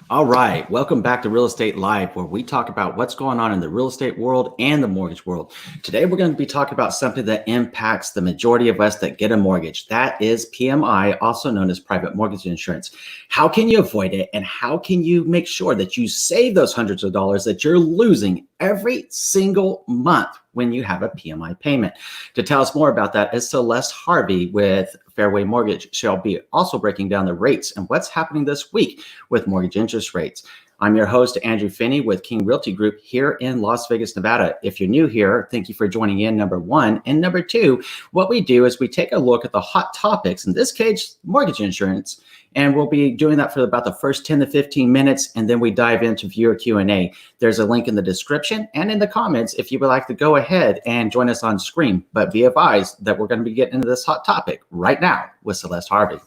All right, welcome back to Real Estate Live, where we talk about what's going on in the real estate world and the mortgage world. Today, we're going to be talking about something that impacts the majority of us that get a mortgage. That is PMI, also known as private mortgage insurance. How can you avoid it, and how can you make sure that you save those hundreds of dollars that you're losing every single month when you have a PMI payment? To tell us more about that is Celeste Harvey with Fairway Mortgage. She'll be also breaking down the rates and what's happening this week with mortgage interest rates. I'm your host, Andrew Finney with King Realty Group here in Las Vegas, Nevada. If you're new here, thank you for joining in, number one. And number two, what we do is we take a look at the hot topics, in this case, mortgage insurance, and we'll be doing that for about the first 10 to 15 minutes, and then we dive into viewer Q&A. There's a link in the description and in the comments if you would like to go ahead and join us on screen. But be advised that we're going to be getting into this hot topic right now with Celeste Harvey.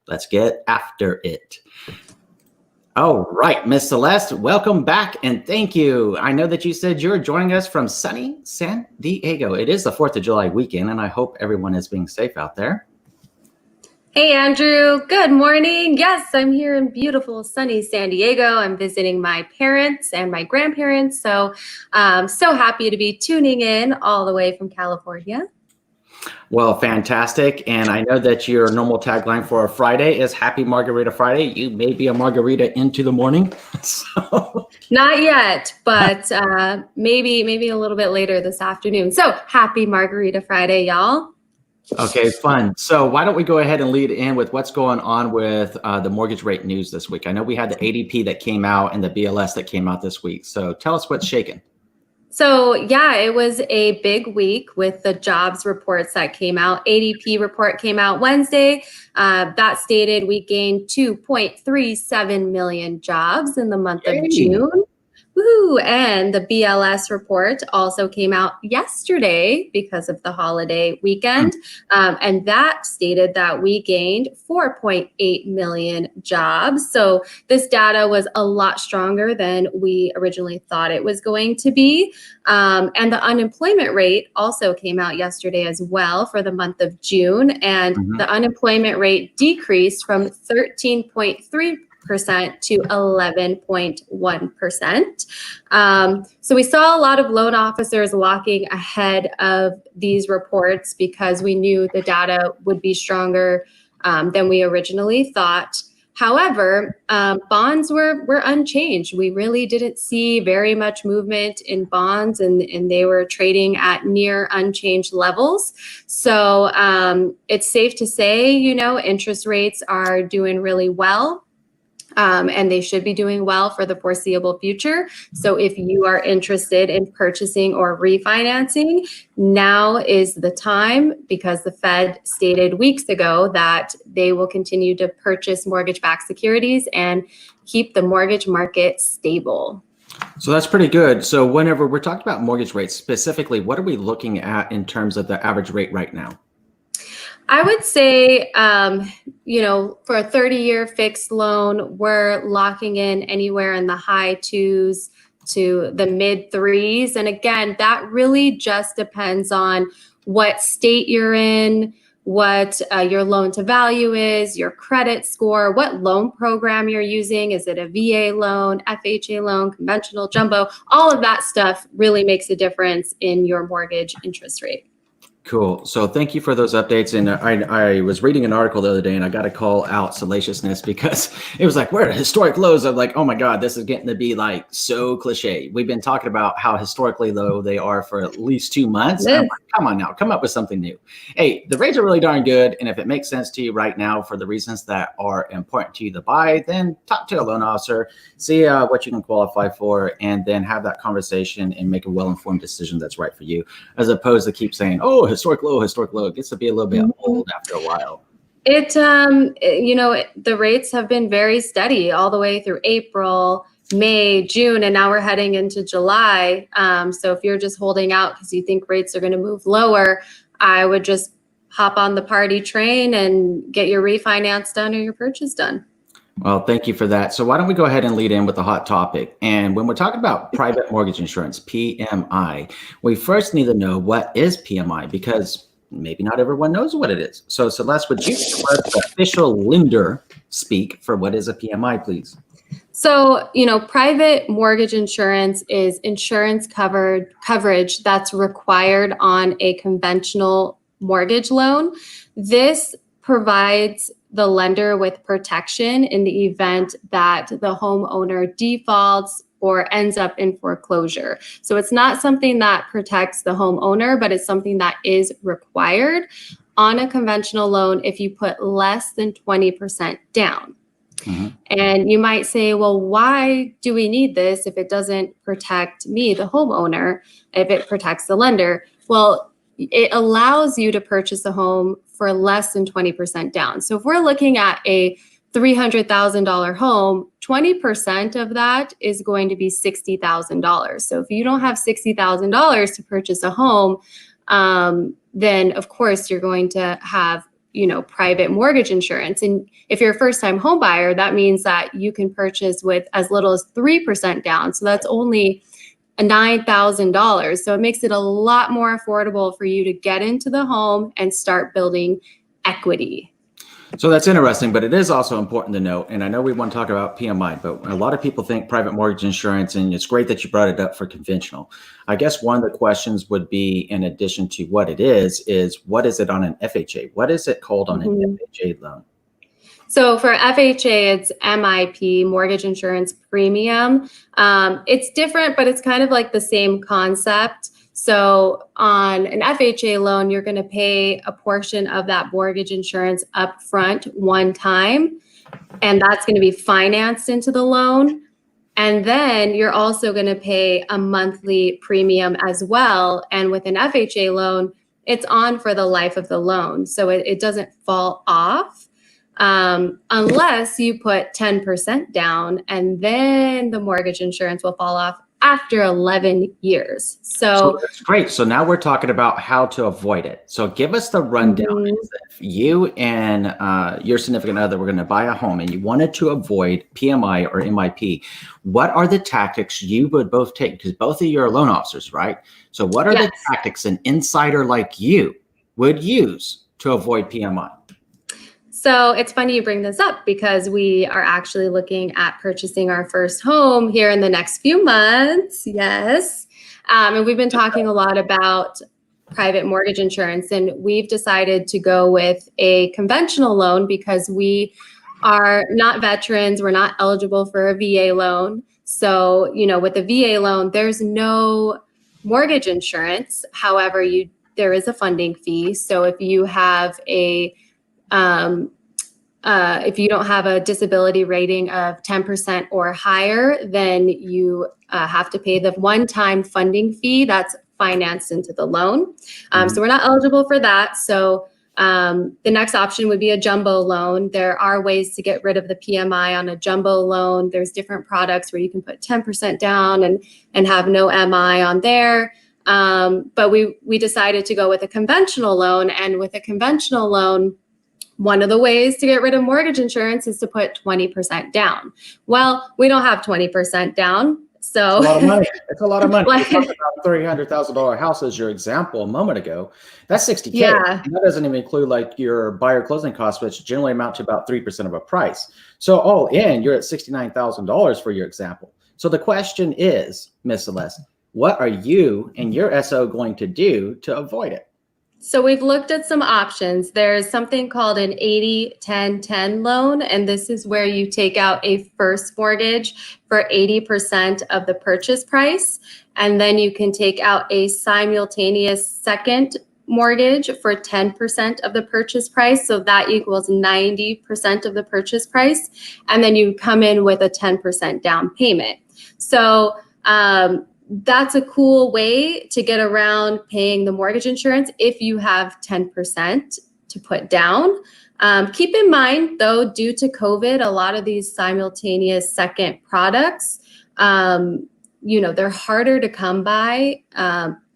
Let's get after it. All right, Miss Celeste, welcome back and thank you. I know that you said you're joining us from sunny San Diego. It is the 4th of July weekend, and I hope everyone is being safe out there. Hey, Andrew. Good morning. Yes, I'm here in beautiful sunny San Diego. I'm visiting my parents and my grandparents. So I'm so happy to be tuning in all the way from California. Well, fantastic. And I know that your normal tagline for a Friday is Happy Margarita Friday. You may be a margarita into the morning. Not yet, but maybe a little bit later this afternoon. So happy Margarita Friday, y'all. Okay, fun. So why don't we go ahead and lead in with what's going on with the mortgage rate news this week? I know we had the ADP that came out and the BLS that came out this week. So tell us what's shaking. So yeah, it was a big week with the jobs reports that came out. ADP report came out Wednesday. That stated we gained 2.37 million jobs in the month of June. Woo! And the BLS report also came out yesterday because of the holiday weekend. And that stated that we gained 4.8 million jobs. So this data was a lot stronger than we originally thought it was going to be. And the unemployment rate also came out yesterday as well for the month of June. And the unemployment rate decreased from 13.3% to 11.1%. So we saw a lot of loan officers locking ahead of these reports because we knew the data would be stronger than we originally thought. However, bonds were unchanged. We really didn't see very much movement in bonds, and they were trading at near unchanged levels. So it's safe to say, interest rates are doing really well. And they should be doing well for the foreseeable future. So if you are interested in purchasing or refinancing, now is the time, because the Fed stated weeks ago that they will continue to purchase mortgage-backed securities and keep the mortgage market stable. So that's pretty good. So whenever we're talking about mortgage rates specifically, what are we looking at in terms of the average rate right now? I would say, for a 30-year fixed loan, we're locking in anywhere in the high 2s to the mid 3s. And again, that really just depends on what state you're in, what your loan to value is, your credit score, what loan program you're using. Is it a VA loan, FHA loan, conventional, jumbo? All of that stuff really makes a difference in your mortgage interest rate. Cool. So thank you for those updates. And I was reading an article the other day, and I got to call out salaciousness because it was like, we're at historic lows. I'm like, oh my God, this is getting to be like so cliche. We've been talking about how historically low they are for at least 2 months. I'm like, come on now, come up with something new. Hey, the rates are really darn good. And if it makes sense to you right now for the reasons that are important to you to buy, then talk to a loan officer, see what you can qualify for, and then have that conversation and make a well-informed decision that's right for you, as opposed to keep saying, oh, historic low. It gets to be a little bit old after a while. The rates have been very steady all the way through April, May, June, and now we're heading into July. So if you're just holding out because you think rates are going to move lower, I would just hop on the party train and get your refinance done or your purchase done. Well, thank you for that. So why don't we go ahead and lead in with the hot topic? And when we're talking about private mortgage insurance, PMI, we first need to know what is PMI, because maybe not everyone knows what it is. So Celeste, would you give us the official lender speak for what is a PMI, please? So, private mortgage insurance is insurance coverage that's required on a conventional mortgage loan. This provides the lender with protection in the event that the homeowner defaults or ends up in foreclosure. So it's not something that protects the homeowner, but it's something that is required on a conventional loan if you put less than 20% down. Mm-hmm. And you might say, well, why do we need this if it doesn't protect me, the homeowner, if it protects the lender? Well, it allows you to purchase a home for less than 20% down. So if we're looking at a $300,000 home, 20% of that is going to be $60,000. So if you don't have $60,000 to purchase a home, then of course you're going to have private mortgage insurance. And if you're a first-time home buyer, that means that you can purchase with as little as 3% down. So that's only $9,000. So it makes it a lot more affordable for you to get into the home and start building equity. So that's interesting, but it is also important to note, and I know we want to talk about PMI, but a lot of people think private mortgage insurance, and it's great that you brought it up for conventional. I guess one of the questions would be, in addition to what it is what is it on an FHA? What is it called on an FHA loan? So for FHA, it's MIP, Mortgage Insurance Premium. It's different, but it's kind of like the same concept. So on an FHA loan, you're going to pay a portion of that mortgage insurance up front one time, and that's going to be financed into the loan. And then you're also going to pay a monthly premium as well. And with an FHA loan, it's on for the life of the loan. So it doesn't fall off unless you put 10% down, and then the mortgage insurance will fall off after 11 years. So that's great. So now we're talking about how to avoid it. So give us the rundown. Mm-hmm. If you and your significant other were going to buy a home and you wanted to avoid PMI or MIP, what are the tactics you would both take? Because both of you are loan officers, right? So what are the tactics an insider like you would use to avoid PMI? So it's funny you bring this up because we are actually looking at purchasing our first home here in the next few months. Yes. And we've been talking a lot about private mortgage insurance, and we've decided to go with a conventional loan because we are not veterans. We're not eligible for a VA loan. So, with a VA loan, there's no mortgage insurance. However, there is a funding fee. So if you have if you don't have a disability rating of 10% or higher, then you have to pay the one-time funding fee that's financed into the loan. So we're not eligible for that. So the next option would be a jumbo loan. There are ways to get rid of the PMI on a jumbo loan. There's different products where you can put 10% down and have no MI on there. But we decided to go with a conventional loan, and with a conventional loan, one of the ways to get rid of mortgage insurance is to put 20% down. Well, we don't have 20% down. So it's a lot of money. It's a lot of money. You're talking about $300,000 house as your example a moment ago. That's $60K. Yeah. And that doesn't even include like your buyer closing costs, which generally amount to about 3% of a price. So all in, you're at $69,000 for your example. So the question is, Ms. Celeste, what are you and your SO going to do to avoid it? So we've looked at some options. There's something called an 80-10-10 loan, and this is where you take out a first mortgage for 80% of the purchase price, and then you can take out a simultaneous second mortgage for 10% of the purchase price. So that equals 90% of the purchase price, and then you come in with a 10% down payment. So that's a cool way to get around paying the mortgage insurance if you have 10% to put down. Keep in mind, though, due to COVID, a lot of these simultaneous second products, they're harder to come by.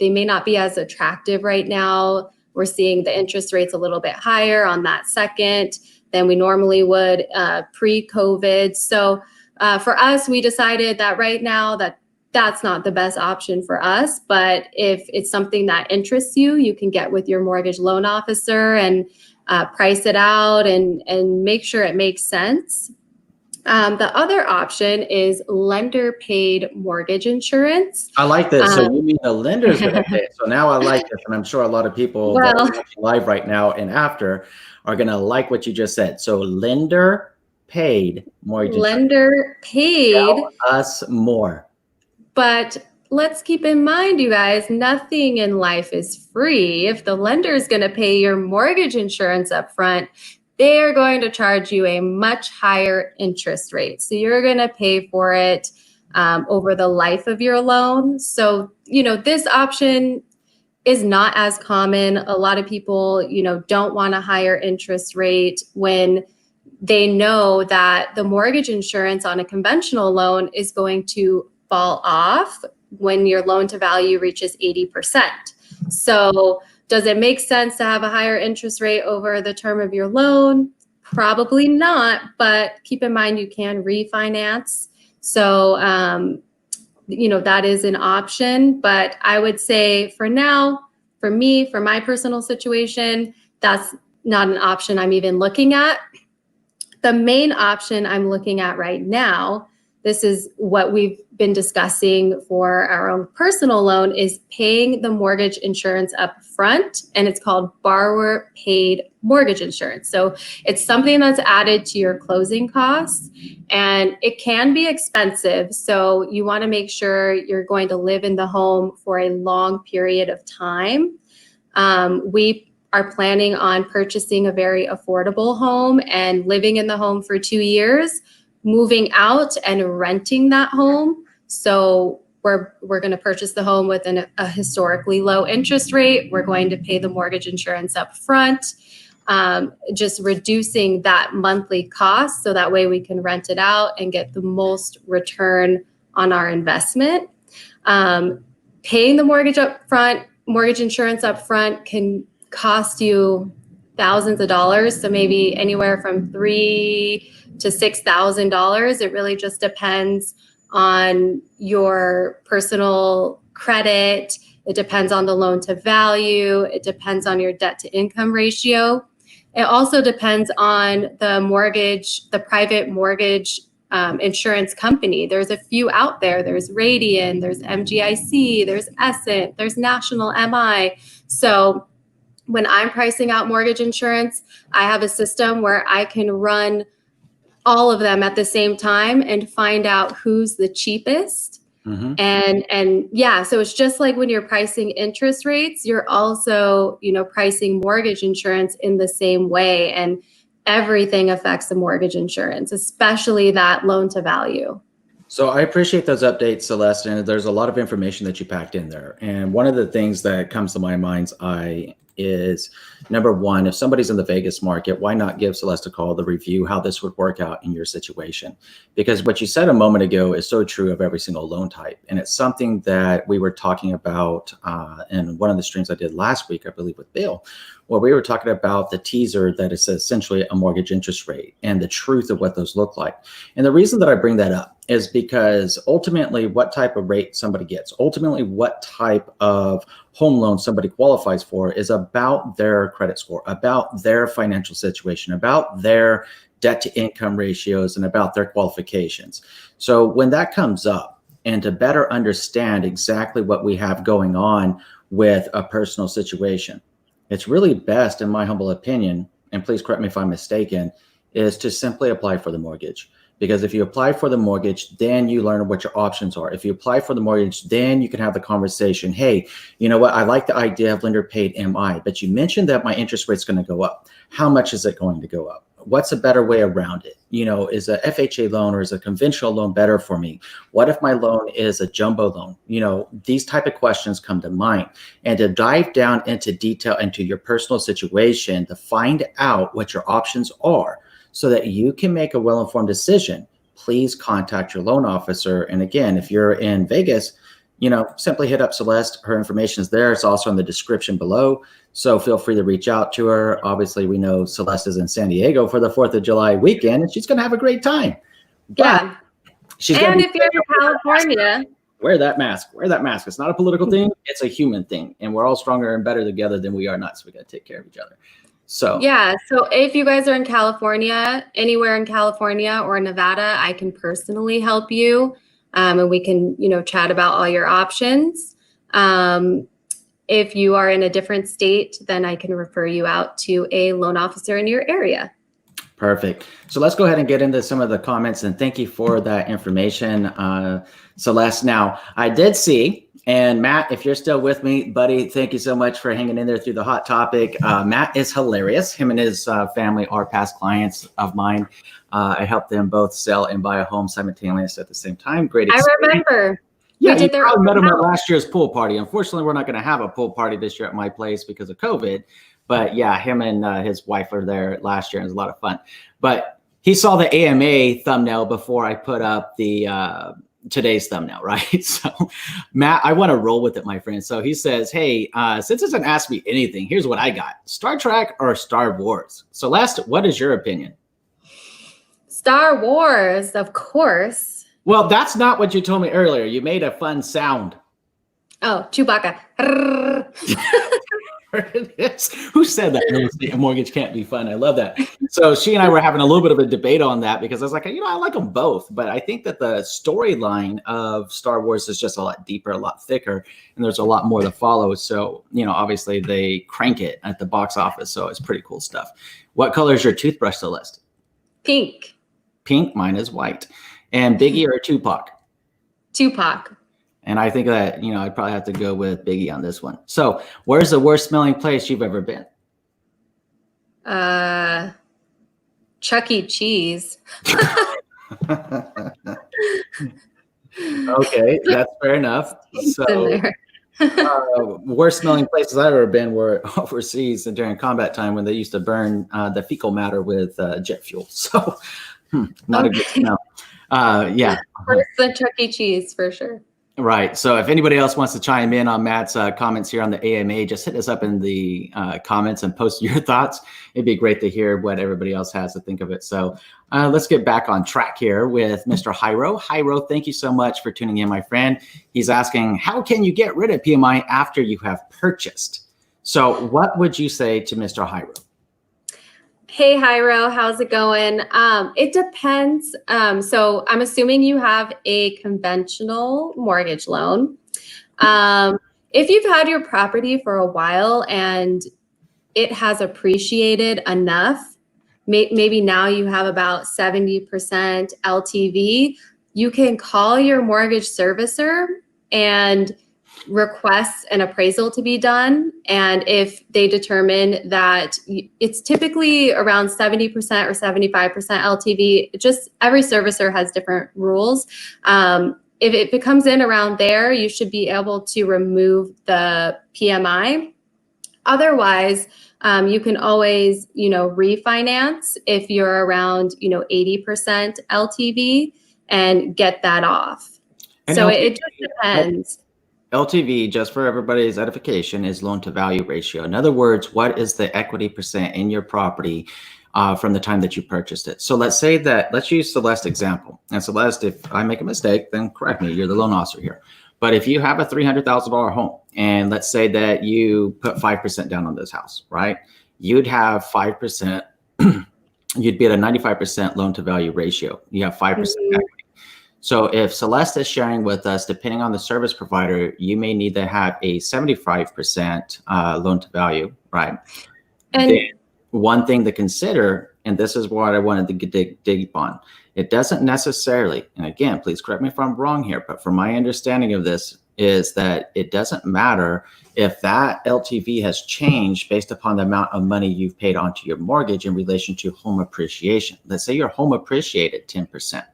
They may not be as attractive right now. We're seeing the interest rates a little bit higher on that second than we normally would pre-COVID. So for us, we decided that right now that's not the best option for us, but if it's something that interests you, you can get with your mortgage loan officer and price it out and make sure it makes sense. The other option is lender paid mortgage insurance. I like this. So you mean the lender's going to pay it. So now I like this, and I'm sure a lot of people that are watching live right now and after are going to like what you just said. So lender paid mortgage insurance. Lender paid. Tell us more. But let's keep in mind, you guys, nothing in life is free. If the lender is going to pay your mortgage insurance up front, they are going to charge you a much higher interest rate. So you're going to pay for it over the life of your loan. So, this option is not as common. A lot of people, don't want a higher interest rate when they know that the mortgage insurance on a conventional loan is going to fall off when your loan to value reaches 80%. So does it make sense to have a higher interest rate over the term of your loan? Probably not, but keep in mind you can refinance. So, that is an option. But I would say for now, for me, for my personal situation, that's not an option I'm even looking at. The main option I'm looking at right now, this is what we've been discussing for our own personal loan, is paying the mortgage insurance up front, and it's called borrower paid mortgage insurance. So it's something that's added to your closing costs, and it can be expensive. So you want to make sure you're going to live in the home for a long period of time. We are planning on purchasing a very affordable home and living in the home for 2 years, moving out and renting that home. So we're going to purchase the home with a historically low interest rate. We're going to pay the mortgage insurance up front, just reducing that monthly cost so that way we can rent it out and get the most return on our investment. Paying the mortgage insurance up front can cost you thousands of dollars, so maybe anywhere from $3,000 to $6,000. It really just depends on your personal credit. It depends on the loan to value. It depends on your debt to income ratio. It also depends on the private mortgage insurance company. There's a few out there. There's Radian, there's MGIC, there's Essent, there's National MI. So when I'm pricing out mortgage insurance, I have a system where I can run all of them at the same time and find out who's the cheapest. Mm-hmm. And yeah, so it's just like when you're pricing interest rates, you're also, pricing mortgage insurance in the same way. And everything affects the mortgage insurance, especially that loan to value. So I appreciate those updates, Celeste, and there's a lot of information that you packed in there. And one of the things that comes to my mind's eye is, number one, if somebody's in the Vegas market, why not give Celeste a call to review how this would work out in your situation? Because what you said a moment ago is so true of every single loan type. And it's something that we were talking about in one of the streams I did last week, I believe with Bill, where we were talking about the teaser that is essentially a mortgage interest rate and the truth of what those look like. And the reason that I bring that up is because ultimately what type of rate somebody gets, ultimately what type of home loan somebody qualifies for is about their credit score, about their financial situation, about their debt to income ratios, and about their qualifications. So when that comes up, and to better understand exactly what we have going on with a personal situation, it's really best, in my humble opinion, and please correct me if I'm mistaken, is to simply apply for the mortgage. Because if you apply for the mortgage, then you learn what your options are. If you apply for the mortgage, then you can have the conversation. Hey, you know what? I like the idea of lender paid MI, but you mentioned that my interest rate's going to go up. How much is it going to go up? What's a better way around it? Is a FHA loan or is a conventional loan better for me? What if my loan is a jumbo loan? These type of questions come to mind. And to dive down into detail into your personal situation, to find out what your options are, so that you can make a well-informed decision, please contact your loan officer. And again, if you're in Vegas, simply hit up Celeste. Her information is there. It's also in the description below. So feel free to reach out to her. Obviously, we know Celeste is in San Diego for the 4th of July weekend, and she's going to have a great time. Yeah. If you're in California, wear that mask. Wear that mask. It's not a political thing. It's a human thing. And we're all stronger and better together than we are not. So we got to take care of each other. So yeah, so if you guys are in California, anywhere in California or Nevada, I can personally help you, and we can, chat about all your options. If you are in a different state, then I can refer you out to a loan officer in your area. perfect. So let's go ahead and get into some of the comments, and thank you for that information, Celeste. Now, I did see, and Matt, if you're still with me, buddy, thank you so much for hanging in there through the hot topic. Matt is hilarious. Him and his family are past clients of mine. I helped them both sell and buy a home simultaneously at the same time. Great experience. I remember. Yeah, you probably met him at last year's pool party. Unfortunately, we're not going to have a pool party this year at my place because of COVID. But yeah, him and his wife were there last year. It was a lot of fun. But he saw the AMA thumbnail before I put up the today's thumbnail, right? So Matt, I want to roll with it, my friend. So he says, hey, since it doesn't ask me anything, here's what I got. Star Trek or Star Wars? Celeste, what is your opinion? Star Wars, of course. Well, that's not what you told me earlier. You made a fun sound. Oh, Chewbacca. Who said that real estate and mortgage can't be fun? I love that. So she and I were having a little bit of a debate on that because I was like, I like them both, but I think that the storyline of Star Wars is just a lot deeper, a lot thicker, and there's a lot more to follow. So, obviously they crank it at the box office. So it's pretty cool stuff. What color is your toothbrush, Celeste? Pink. Pink. Mine is white. And Biggie or Tupac? Tupac. And I think that, I'd probably have to go with Biggie on this one. So where's the worst smelling place you've ever been? Chuck E. Cheese. Okay, that's fair enough. So worst smelling places I've ever been were overseas and during combat time when they used to burn the fecal matter with jet fuel. So not a good smell. Yeah. First the Chuck E. Cheese for sure. Right. So if anybody else wants to chime in on Matt's comments here on the AMA, just hit us up in the comments and post your thoughts. It'd be great to hear what everybody else has to think of it. So let's get back on track here with Mr. Hyro. Hyro, thank you so much for tuning in, my friend. He's asking, how can you get rid of PMI after you have purchased? So what would you say to Mr. Hyro? Hey, Hyro, how's it going? It depends. So I'm assuming you have a conventional mortgage loan. If you've had your property for a while and it has appreciated enough, maybe now you have about 70% LTV, you can call your mortgage servicer and request an appraisal to be done. And if they determine that it's typically around 70% or 75% LTV, just every servicer has different rules. If it comes in around there, you should be able to remove the PMI. Otherwise, you can always, refinance if you're around, 80% LTV and get that off. And so it just depends. LTV, just for everybody's edification, is loan to value ratio. In other words, what is the equity percent in your property from the time that you purchased it? So let's say that, let's use Celeste's example. And Celeste, if I make a mistake, then correct me. You're the loan officer here. But if you have a $300,000 home, and let's say that you put 5% down on this house, right? You'd have 5%, you'd be at a 95% loan to value ratio. You have 5% equity. So if Celeste is sharing with us, depending on the service provider, you may need to have a 75% loan to value, right? And then one thing to consider, and this is what I wanted to dig deep on, it doesn't necessarily, and again, please correct me if I'm wrong here, but from my understanding of this is that it doesn't matter if that LTV has changed based upon the amount of money you've paid onto your mortgage in relation to home appreciation. Let's say your home appreciated 10%.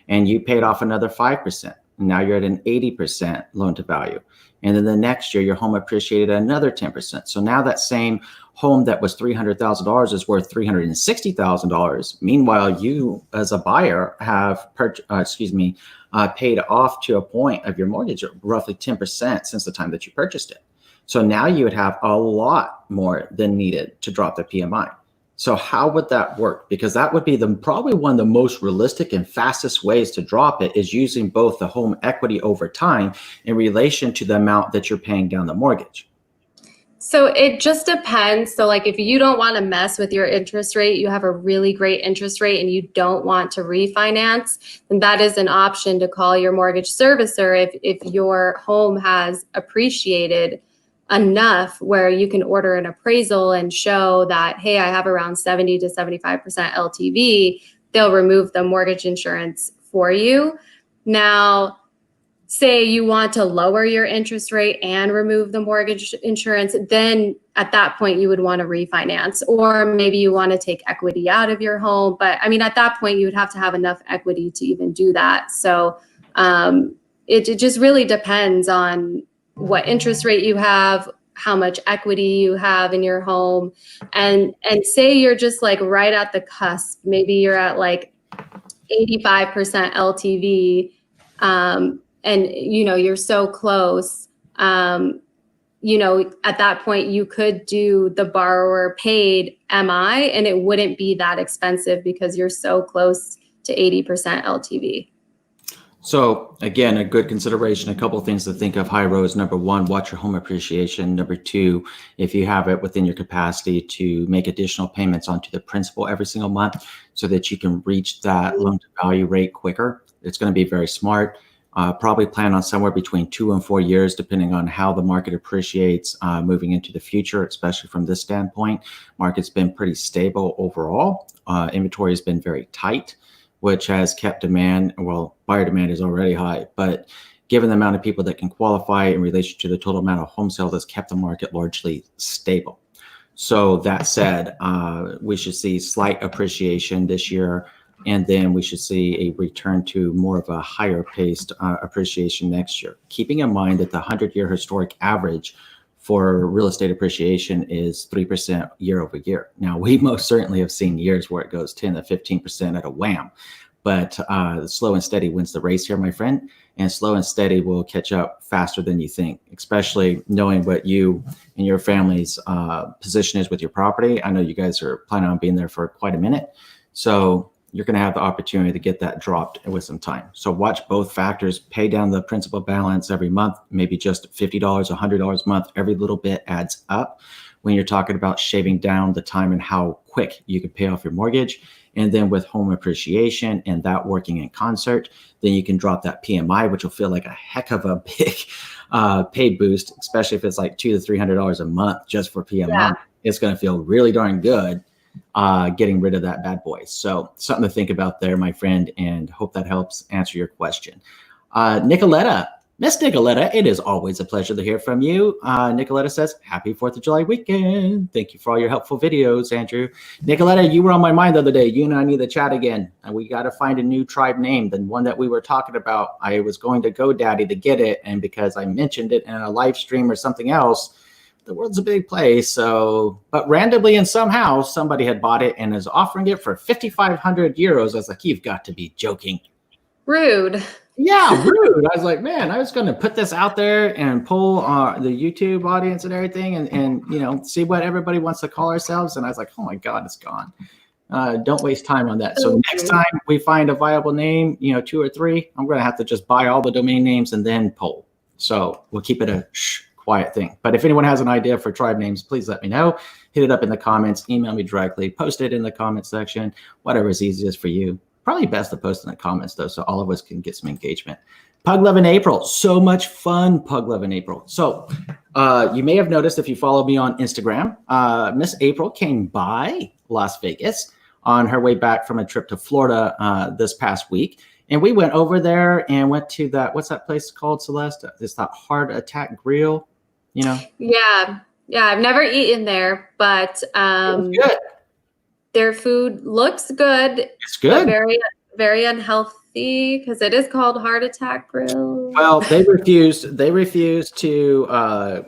And you paid off another 5%. And now you're at an 80% loan to value. And then the next year, your home appreciated another 10%. So now that same home that was $300,000 is worth $360,000. Meanwhile, you as a buyer have paid off to a point of your mortgage at roughly 10% since the time that you purchased it. So now you would have a lot more than needed to drop the PMI. So how would that work? Because that would be probably one of the most realistic and fastest ways to drop it is using both the home equity over time in relation to the amount that you're paying down the mortgage. So it just depends. So like if you don't want to mess with your interest rate, you have a really great interest rate and you don't want to refinance, then that is an option to call your mortgage servicer if your home has appreciated enough where you can order an appraisal and show that, hey, I have around 70 to 75% LTV, they'll remove the mortgage insurance for you. Now, say you want to lower your interest rate and remove the mortgage insurance, then at that point you would want to refinance, or maybe you want to take equity out of your home. But I mean, at that point you would have to have enough equity to even do that. So it just really depends on what interest rate you have, how much equity you have in your home, and say you're just like right at the cusp, maybe you're at like 85% LTV, and you're so close, at that point you could do the borrower paid MI and it wouldn't be that expensive because you're so close to 80% LTV. So again, a good consideration, a couple of things to think of, high roads. Number one, watch your home appreciation. Number two, if you have it within your capacity to make additional payments onto the principal every single month so that you can reach that loan to value rate quicker, it's going to be very smart. Probably plan on somewhere between 2 and 4 years, depending on how the market appreciates moving into the future, especially from this standpoint. Market's been pretty stable overall. Inventory has been very tight, which has kept demand, well, buyer demand is already high, but given the amount of people that can qualify in relation to the total amount of home sales, has kept the market largely stable. So that said, we should see slight appreciation this year, and then we should see a return to more of a higher paced appreciation next year. Keeping in mind that the 100-year historic average for real estate appreciation is 3% year over year. Now, we most certainly have seen years where it goes 10 to 15% at a wham, but slow and steady wins the race here, my friend, and slow and steady will catch up faster than you think, especially knowing what you and your family's position is with your property. I know you guys are planning on being there for quite a minute, so you're going to have the opportunity to get that dropped with some time. So watch both factors. Pay down the principal balance every month, maybe just $50, $100 a month. Every little bit adds up when you're talking about shaving down the time and how quick you can pay off your mortgage. And then with home appreciation and that working in concert, then you can drop that PMI, which will feel like a heck of a big pay boost, especially if it's like $200 to $300 a month just for PMI. Yeah. It's going to feel really darn good getting rid of that bad boy. So something to think about there, my friend, and hope that helps answer your question. Nicoletta, Miss Nicoletta, it is always a pleasure to hear from you. Nicoletta says, happy 4th of July weekend. Thank you for all your helpful videos, Andrew. Nicoletta, you were on my mind the other day. You and I need to chat again. And we got to find a new tribe name than one that we were talking about. I was going to GoDaddy to get it. And because I mentioned it in a live stream or something else, the world's a big place. So, but randomly and somehow somebody had bought it and is offering it for 5,500 euros. I was like, you've got to be joking. Rude. Yeah, rude. I was like, man, I was going to put this out there and pull the YouTube audience and everything and see what everybody wants to call ourselves. And I was like, oh my God, it's gone. Don't waste time on that. So next time we find a viable name, 2 or 3, I'm going to have to just buy all the domain names and then poll. So we'll keep it a quiet thing. But if anyone has an idea for tribe names, please let me know. Hit it up in the comments, email me directly, post it in the comment section, whatever is easiest for you. Probably best to post in the comments though, so all of us can get some engagement. Pug Love in April, so much fun, Pug Love in April. So you may have noticed if you follow me on Instagram, Miss April came by Las Vegas on her way back from a trip to Florida this past week. And we went over there and went to that, what's that place called, Celeste? It's that Heart Attack Grill, Yeah, I've never eaten there, but good. Their food looks good. It's good. Very, very unhealthy because it is called Heart Attack Grill. Well, they refused to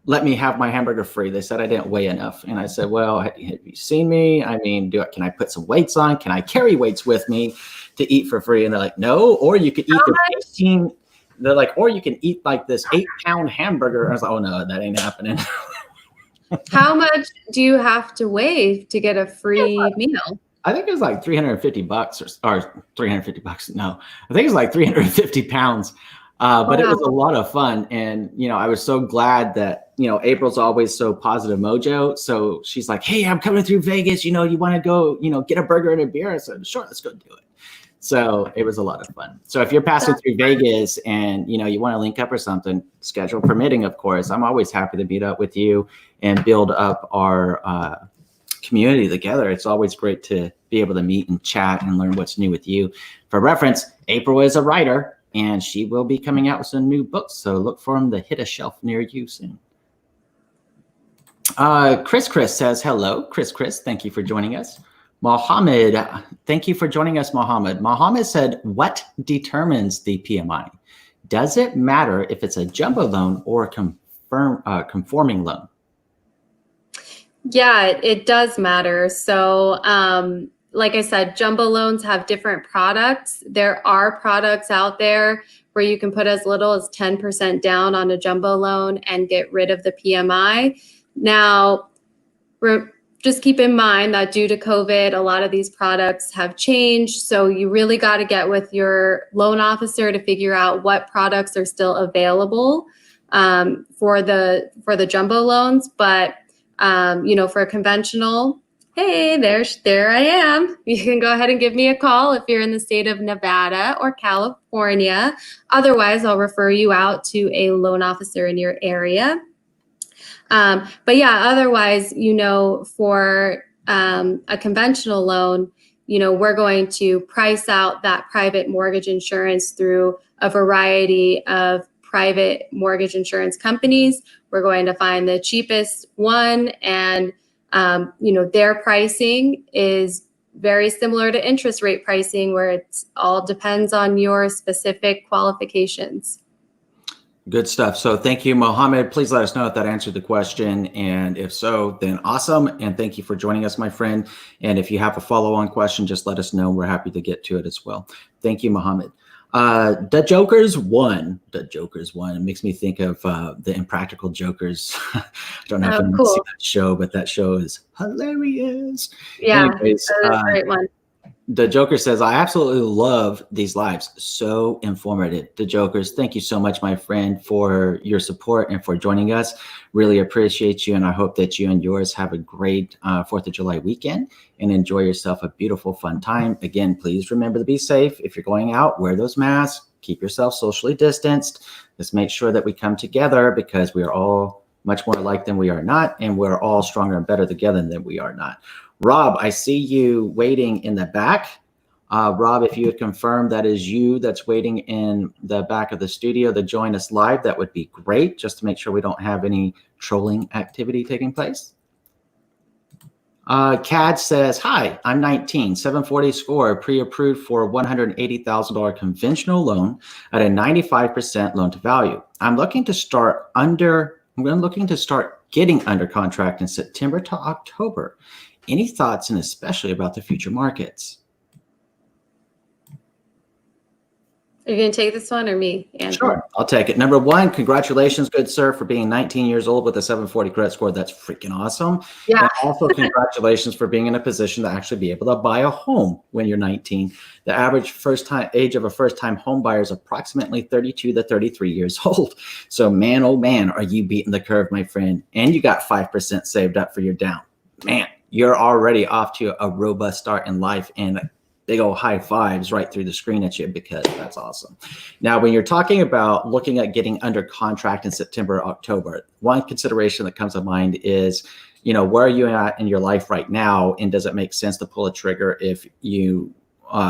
let me have my hamburger free. They said I didn't weigh enough. And I said, well, have you seen me? I mean, can I put some weights on? Can I carry weights with me to eat for free? And they're like, no, or you could eat they're like, or you can eat like this 8-pound hamburger. I was like, oh no, that ain't happening. How much do you have to weigh to get a free meal? I think it was like $350 or $350. No, I think it was like 350 pounds. But it was a lot of fun. And, I was so glad that, April's always so positive mojo. So she's like, hey, I'm coming through Vegas. You want to go, get a burger and a beer? I said, sure, let's go do it. So it was a lot of fun. So if you're passing through Vegas and, you want to link up or something, schedule permitting, of course, I'm always happy to meet up with you and build up our community together. It's always great to be able to meet and chat and learn what's new with you. For reference, April is a writer and she will be coming out with some new books. So look for them to hit a shelf near you soon. Chris says, hello, Chris, thank you for joining us. Mohammed, thank you for joining us, Mohammed. Mohammed said, what determines the PMI? Does it matter if it's a jumbo loan or a conforming loan? Yeah, it does matter. So, like I said, jumbo loans have different products. There are products out there where you can put as little as 10% down on a jumbo loan and get rid of the PMI. Now, just keep in mind that due to COVID, a lot of these products have changed. So you really got to get with your loan officer to figure out what products are still available for the jumbo loans. But for a conventional, hey, there I am. You can go ahead and give me a call if you're in the state of Nevada or California. Otherwise, I'll refer you out to a loan officer in your area. But yeah, otherwise, for a conventional loan, we're going to price out that private mortgage insurance through a variety of private mortgage insurance companies. We're going to find the cheapest one, and their pricing is very similar to interest rate pricing, where it all depends on your specific qualifications. Good stuff. So thank you, Mohammed. Please let us know if that answered the question. And if so, then awesome. And thank you for joining us, my friend. And if you have a follow-on question, just let us know. We're happy to get to it as well. Thank you, Mohammed. The Jokers won. It makes me think of the Impractical Jokers. I don't know if anyone's seen that show, but that show is hilarious. Yeah, anyways, that's a great one. The Joker says, I absolutely love these lives. So informative. The Jokers, thank you so much, my friend, for your support and for joining us. Really appreciate you. And I hope that you and yours have a great 4th of July weekend and enjoy yourself a beautiful, fun time. Again, please remember to be safe. If you're going out, wear those masks. Keep yourself socially distanced. Let's make sure that we come together because we are all much more alike than we are not. And we're all stronger and better together than we are not. Rob, I see you waiting in the back. Rob, if you would confirm that is you that's waiting in the back of the studio to join us live, that would be great, just to make sure we don't have any trolling activity taking place. Cad says, hi, I'm 19, 740 score, pre-approved for a $180,000 conventional loan at a 95% loan to value. I'm looking to start getting under contract in September to October. Any thoughts, and especially about the future markets? Are you going to take this one or me, Andrew? Sure, I'll take it. Number one, congratulations, good sir, for being 19 years old with a 740 credit score. That's freaking awesome. Yeah. And also congratulations for being in a position to actually be able to buy a home when you're 19. The average age of a first-time home buyer is approximately 32 to 33 years old. So man, oh man, are you beating the curve, my friend. And you got 5% saved up for your down. Man, you're already off to a robust start in life, and big old high fives right through the screen at you, because that's awesome. Now, when you're talking about looking at getting under contract in September, October, one consideration that comes to mind is, where are you at in your life right now? And does it make sense to pull a trigger if you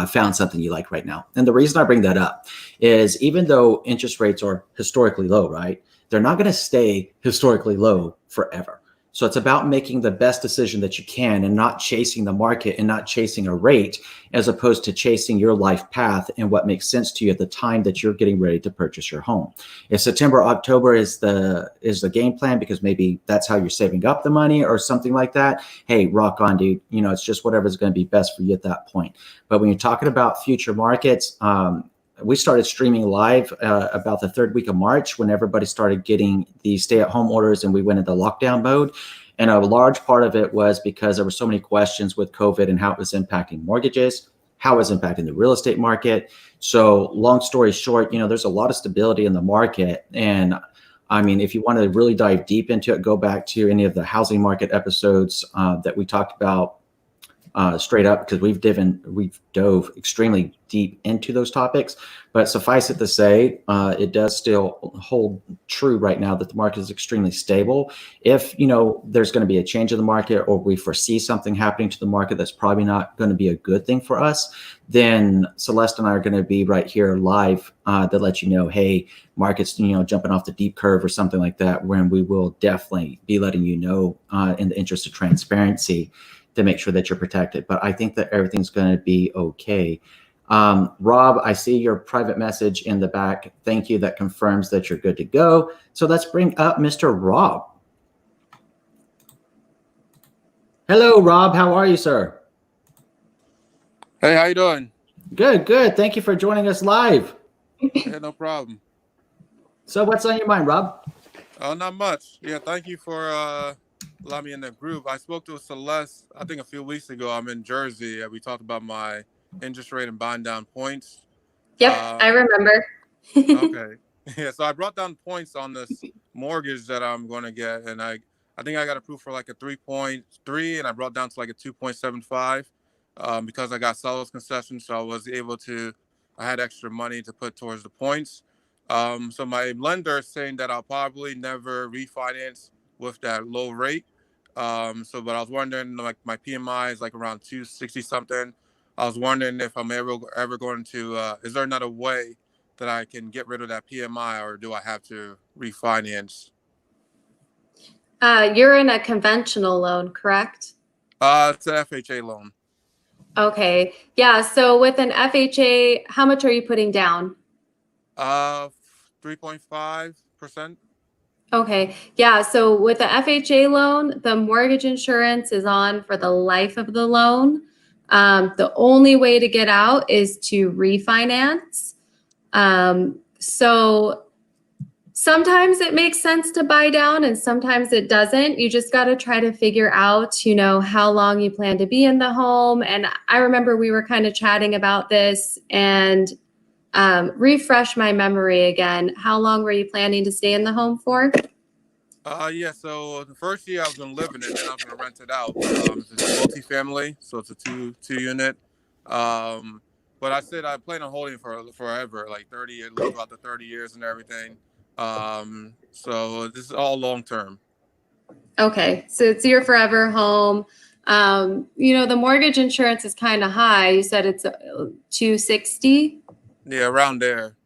found something you like right now? And the reason I bring that up is, even though interest rates are historically low, right? They're not going to stay historically low forever. So it's about making the best decision that you can and not chasing the market and not chasing a rate, as opposed to chasing your life path and what makes sense to you at the time that you're getting ready to purchase your home. If September, October is the game plan because maybe that's how you're saving up the money or something like that, hey, rock on, dude. It's just whatever's going to be best for you at that point. But when you're talking about future markets, we started streaming live about the 3rd week of March when everybody started getting the stay-at-home orders and we went into lockdown mode. And a large part of it was because there were so many questions with COVID and how it was impacting mortgages, how it was impacting the real estate market. So long story short, there's a lot of stability in the market. And I mean, if you want to really dive deep into it, go back to any of the housing market episodes that we talked about straight up, because we've dove extremely deep into those topics. But suffice it to say, it does still hold true right now that the market is extremely stable. If there's going to be a change in the market, or we foresee something happening to the market that's probably not going to be a good thing for us, then Celeste and I are going to be right here live to let you know, hey, market's jumping off the deep curve or something like that, when we will definitely be letting you know in the interest of transparency, to make sure that you're protected. But I think that everything's going to be okay. Rob, I see your private message in the back. Thank you. That confirms that you're good to go. So let's bring up Mr. Rob. Hello, Rob. How are you, sir? Hey, how you doing? Good, good. Thank you for joining us live. Yeah, no problem. So what's on your mind, Rob? Not much. Yeah, thank you for allowing me in the group. I spoke to Celeste, I think a few weeks ago. I'm in Jersey. We talked about my interest rate and buying down points. Yep, I remember. Okay. Yeah, so I brought down points on this mortgage that I'm going to get, and I think I got approved for like a 3.3, and I brought down to like a 2.75 because I got seller's concession, so I was able to. I had extra money to put towards the points. So my lender is saying that I'll probably never refinance with that low rate. But I was wondering, like my PMI is like around 260 something. I was wondering if I'm ever going to. Is there another way that I can get rid of that PMI, or do I have to refinance? You're in a conventional loan, correct? It's an FHA loan. Okay. Yeah. So with an FHA, how much are you putting down? 3.5%. Okay. Yeah. So with the FHA loan, the mortgage insurance is on for the life of the loan. The only way to get out is to refinance. So sometimes it makes sense to buy down and sometimes it doesn't. You just got to try to figure out, how long you plan to be in the home. And I remember we were kind of chatting about this, and refresh my memory again. How long were you planning to stay in the home for? Yeah, so the first year I was gonna live in it, then I was gonna rent it out. It's a multi-family, so it's a two unit. But I said I plan on holding for forever, like 30 years, live about the 30 years and everything. So this is all long term. Okay, so it's your forever home. The mortgage insurance is kind of high. You said it's 260. Yeah, around there.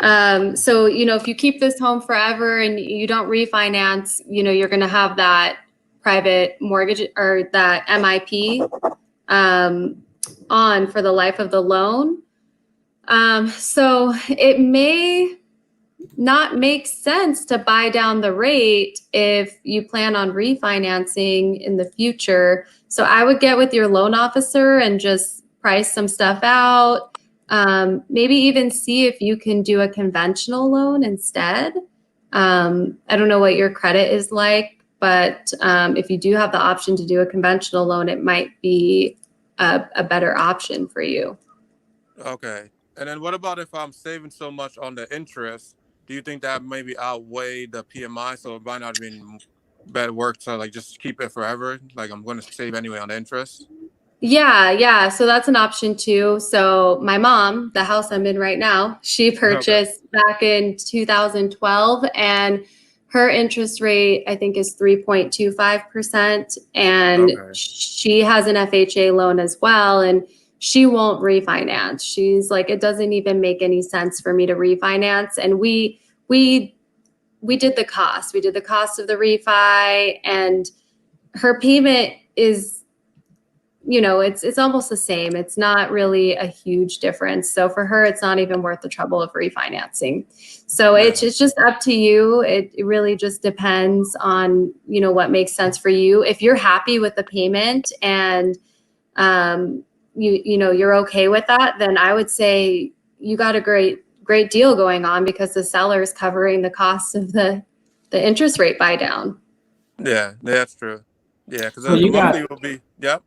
So, if you keep this home forever and you don't refinance, you're going to have that private mortgage or that MIP on for the life of the loan. So it may not make sense to buy down the rate if you plan on refinancing in the future. So I would get with your loan officer and just price some stuff out. Maybe even see if you can do a conventional loan instead. I don't know what your credit is like, but if you do have the option to do a conventional loan, it might be a better option for you. Okay. And then what about if I'm saving so much on the interest? Do you think that maybe outweigh the PMI? So it might not have been better work to like just keep it forever? Like I'm going to save anyway on the interest? Yeah. So that's an option too. So my mom, the house I'm in right now, she purchased back in 2012, and her interest rate, I think, is 3.25%. And she has an FHA loan as well. And she won't refinance. She's like, it doesn't even make any sense for me to refinance. And we did the cost. We did the cost of the refi, and her payment is, it's almost the same. It's not really a huge difference. So for her, it's not even worth the trouble of refinancing. So it's just up to you. It really just depends on, what makes sense for you. If you're happy with the payment and, you're okay with that, then I would say you got a great deal going on, because the seller is covering the cost of the interest rate buy down. Yeah, that's true. Yeah, because So the monthly will be, yep.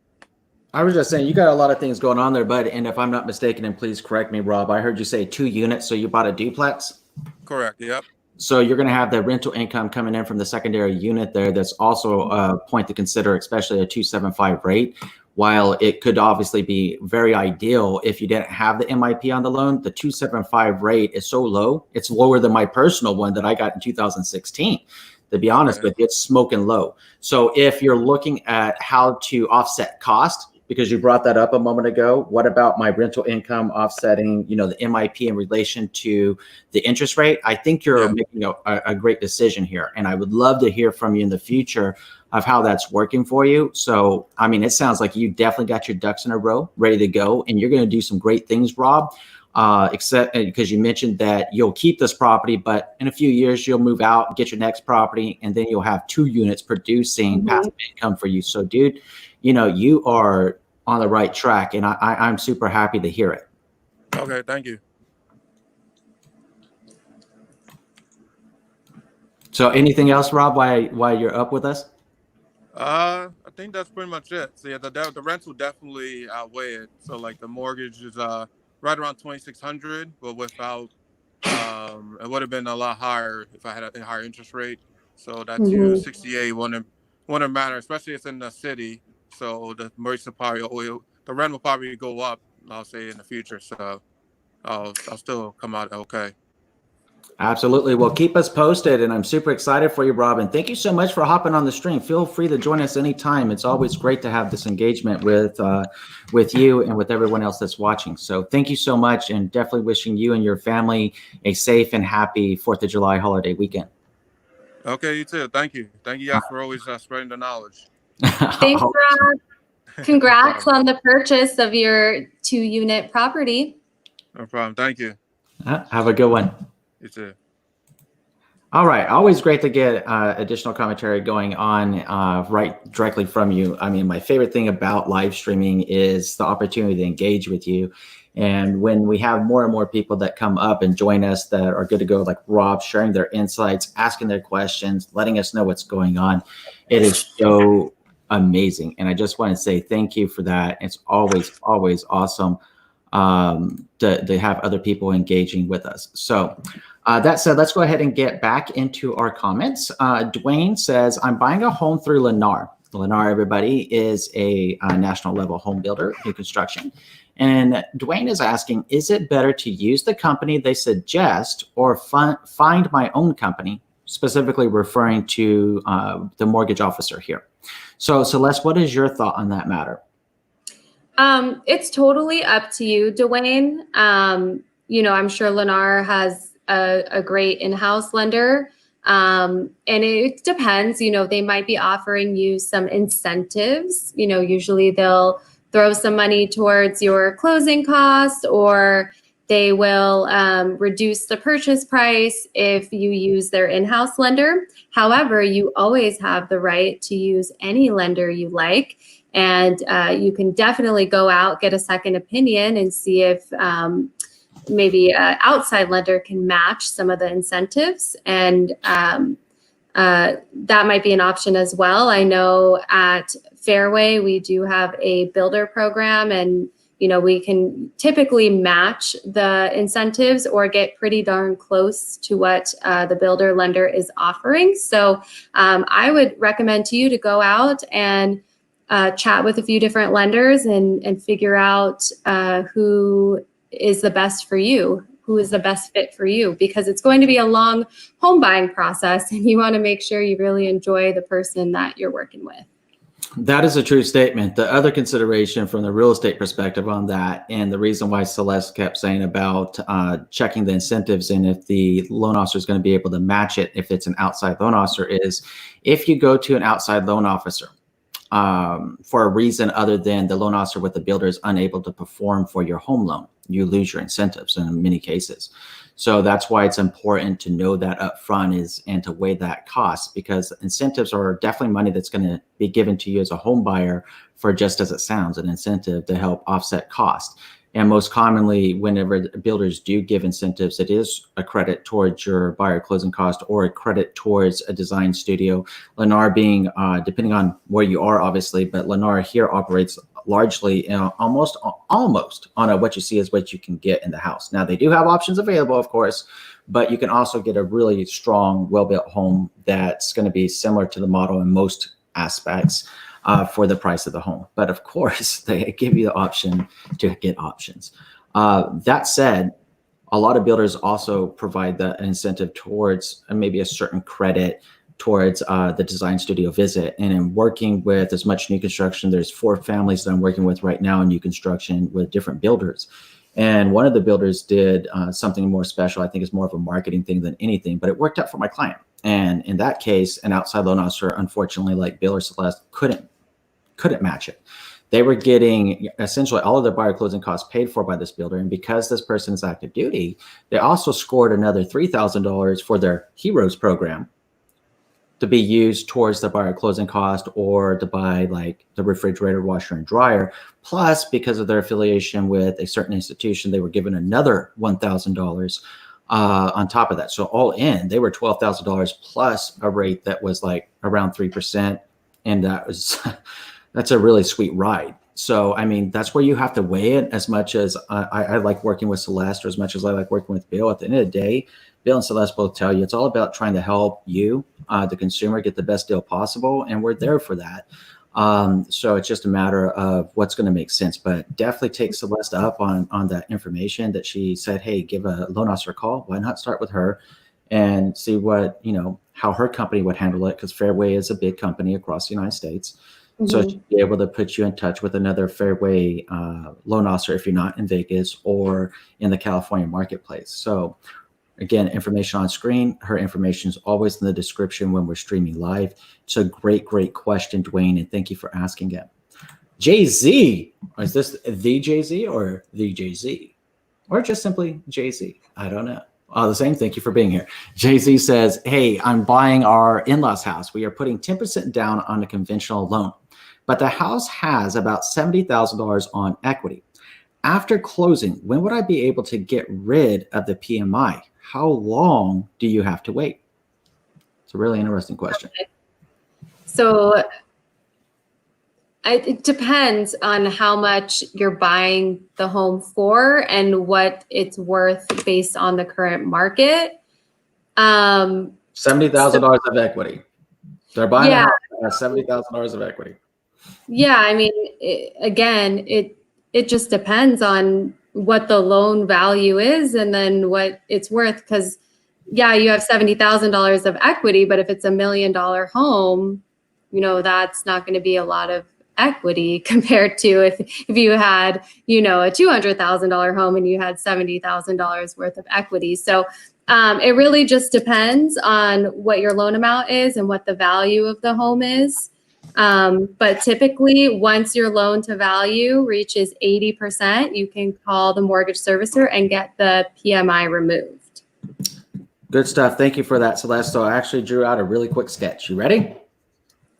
I was just saying, you got a lot of things going on there, bud. And if I'm not mistaken, and please correct me, Rob, I heard you say 2 units, so you bought a duplex? Correct, yep. So you're going to have the rental income coming in from the secondary unit there. That's also a point to consider, especially a 275 rate. While it could obviously be very ideal if you didn't have the MIP on the loan, the 275 rate is so low. It's lower than my personal one that I got in 2016. To be honest with you, it's smoking low. So if you're looking at how to offset cost, because you brought that up a moment ago, what about my rental income offsetting, the MIP in relation to the interest rate? I think you're making a great decision here. And I would love to hear from you in the future of how that's working for you. So, I mean, it sounds like you definitely got your ducks in a row, ready to go. And you're going to do some great things, Rob, except because you mentioned that you'll keep this property, but in a few years, you'll move out, get your next property, and then you'll have 2 units producing passive income for you. So, dude, you are on the right track, and I'm super happy to hear it. Okay, thank you. So anything else, Rob, while you're up with us? I think that's pretty much it. So yeah, the rental definitely outweigh it. So like the mortgage is right around 2,600, but without it would have been a lot higher if I had a higher interest rate. So that 268 wouldn't matter, especially it's in the city. So the rates will the rent will probably go up, I'll say, in the future. So I'll still come out okay. Absolutely. Well, keep us posted, and I'm super excited for you, Rob. And thank you so much for hopping on the stream. Feel free to join us anytime. It's always great to have this engagement with you and with everyone else that's watching. So thank you so much, and definitely wishing you and your family a safe and happy 4th of July holiday weekend. Okay, you too. Thank you. Thank you guys for always spreading the knowledge. Thanks, Rob. Congrats on the purchase of your 2-unit property. No problem. Thank you. Have a good one. You too. All right. Always great to get additional commentary going on right directly from you. I mean, my favorite thing about live streaming is the opportunity to engage with you. And when we have more and more people that come up and join us that are good to go, like Rob, sharing their insights, asking their questions, letting us know what's going on, it is so amazing. And I just want to say thank you for that. It's always, always awesome to have other people engaging with us. So that said, let's go ahead and get back into our comments. Dwayne says, I'm buying a home through Lennar. Lennar, everybody, is a national level home builder, new construction. And Dwayne is asking, is it better to use the company they suggest or find my own company, specifically referring to the mortgage officer here? So Celeste, what is your thought on that matter? It's totally up to you, Dwayne. I'm sure Lennar has a great in-house lender. And it depends, they might be offering you some incentives. Usually they'll throw some money towards your closing costs, or they will reduce the purchase price if you use their in-house lender. However, you always have the right to use any lender you like. And you can definitely go out, get a second opinion, and see if maybe an outside lender can match some of the incentives. And that might be an option as well. I know at Fairway, we do have a builder program, and we can typically match the incentives or get pretty darn close to what the builder lender is offering. So I would recommend to you to go out and chat with a few different lenders and figure out who is the best for you, who is the best fit for you, because it's going to be a long home buying process, and you want to make sure you really enjoy the person that you're working with. That is a true statement. The other consideration from the real estate perspective on that, and the reason why Celeste kept saying about checking the incentives and if the loan officer is going to be able to match it if it's an outside loan officer, is if you go to an outside loan officer for a reason other than the loan officer with the builder is unable to perform for your home loan, you lose your incentives in many cases. So that's why it's important to know that up front and to weigh that cost, because incentives are definitely money that's going to be given to you as a home buyer for, just as it sounds, an incentive to help offset cost. And most commonly, whenever builders do give incentives, it is a credit towards your buyer closing cost or a credit towards a design studio. Lennar being, depending on where you are, obviously, but Lennar here operates largely, almost on a what you see is what you can get in the house. Now, they do have options available, of course, but you can also get a really strong, well-built home that's going to be similar to the model in most aspects for the price of the home. But of course, they give you the option to get options. That said, a lot of builders also provide the incentive towards maybe a certain credit towards the design studio visit. And in working with as much new construction, there's 4 families that I'm working with right now in new construction with different builders. And one of the builders did something more special. I think it's more of a marketing thing than anything, but it worked out for my client. And in that case, an outside loan officer, unfortunately, like Bill or Celeste, couldn't match it. They were getting essentially all of their buyer closing costs paid for by this builder. And because this person is active duty, they also scored another $3,000 for their Heroes program to be used towards the buyer closing cost or to buy like the refrigerator, washer, and dryer. Plus, because of their affiliation with a certain institution, they were given another $1,000 on top of that. So all in, they were $12,000 plus a rate that was like around 3%. And that's a really sweet ride. So, I mean, that's where you have to weigh it. As much as I like working with Celeste, or as much as I like working with Bill, at the end of the day, Bill and Celeste both tell you it's all about trying to help you, the consumer, get the best deal possible. And we're there for that. So it's just a matter of what's going to make sense. But definitely take Celeste up on that information that she said, hey, give a loan officer a call. Why not start with her and see what, how her company would handle it? Because Fairway is a big company across the United States. Mm-hmm. So she'll be able to put you in touch with another Fairway loan officer if you're not in Vegas or in the California marketplace. So again, information on screen. Her information is always in the description when we're streaming live. It's a great, great question, Dwayne, and thank you for asking it. Jay-Z, is this the Jay-Z or the Jay-Z? Or just simply Jay-Z? I don't know. The same. Thank you for being here. Jay-Z says, hey, I'm buying our in-laws house. We are putting 10% down on a conventional loan, but the house has about $70,000 on equity. After closing, when would I be able to get rid of the PMI? How long do you have to wait? It's a really interesting question. Okay. So it depends on how much you're buying the home for and what it's worth based on the current market. $70,000 of equity. They're buying a house that has $70,000 of equity. Yeah, I mean, it just depends on what the loan value is and then what it's worth. Because yeah, you have $70,000 of equity, but if it's $1 million home, that's not going to be a lot of equity compared to if you had, a $200,000 home and you had $70,000 worth of equity. So it really just depends on what your loan amount is and what the value of the home is. But typically, once your loan to value reaches 80%, you can call the mortgage servicer and get the PMI removed. Good stuff. Thank you for that, Celeste. So I actually drew out a really quick sketch. You ready?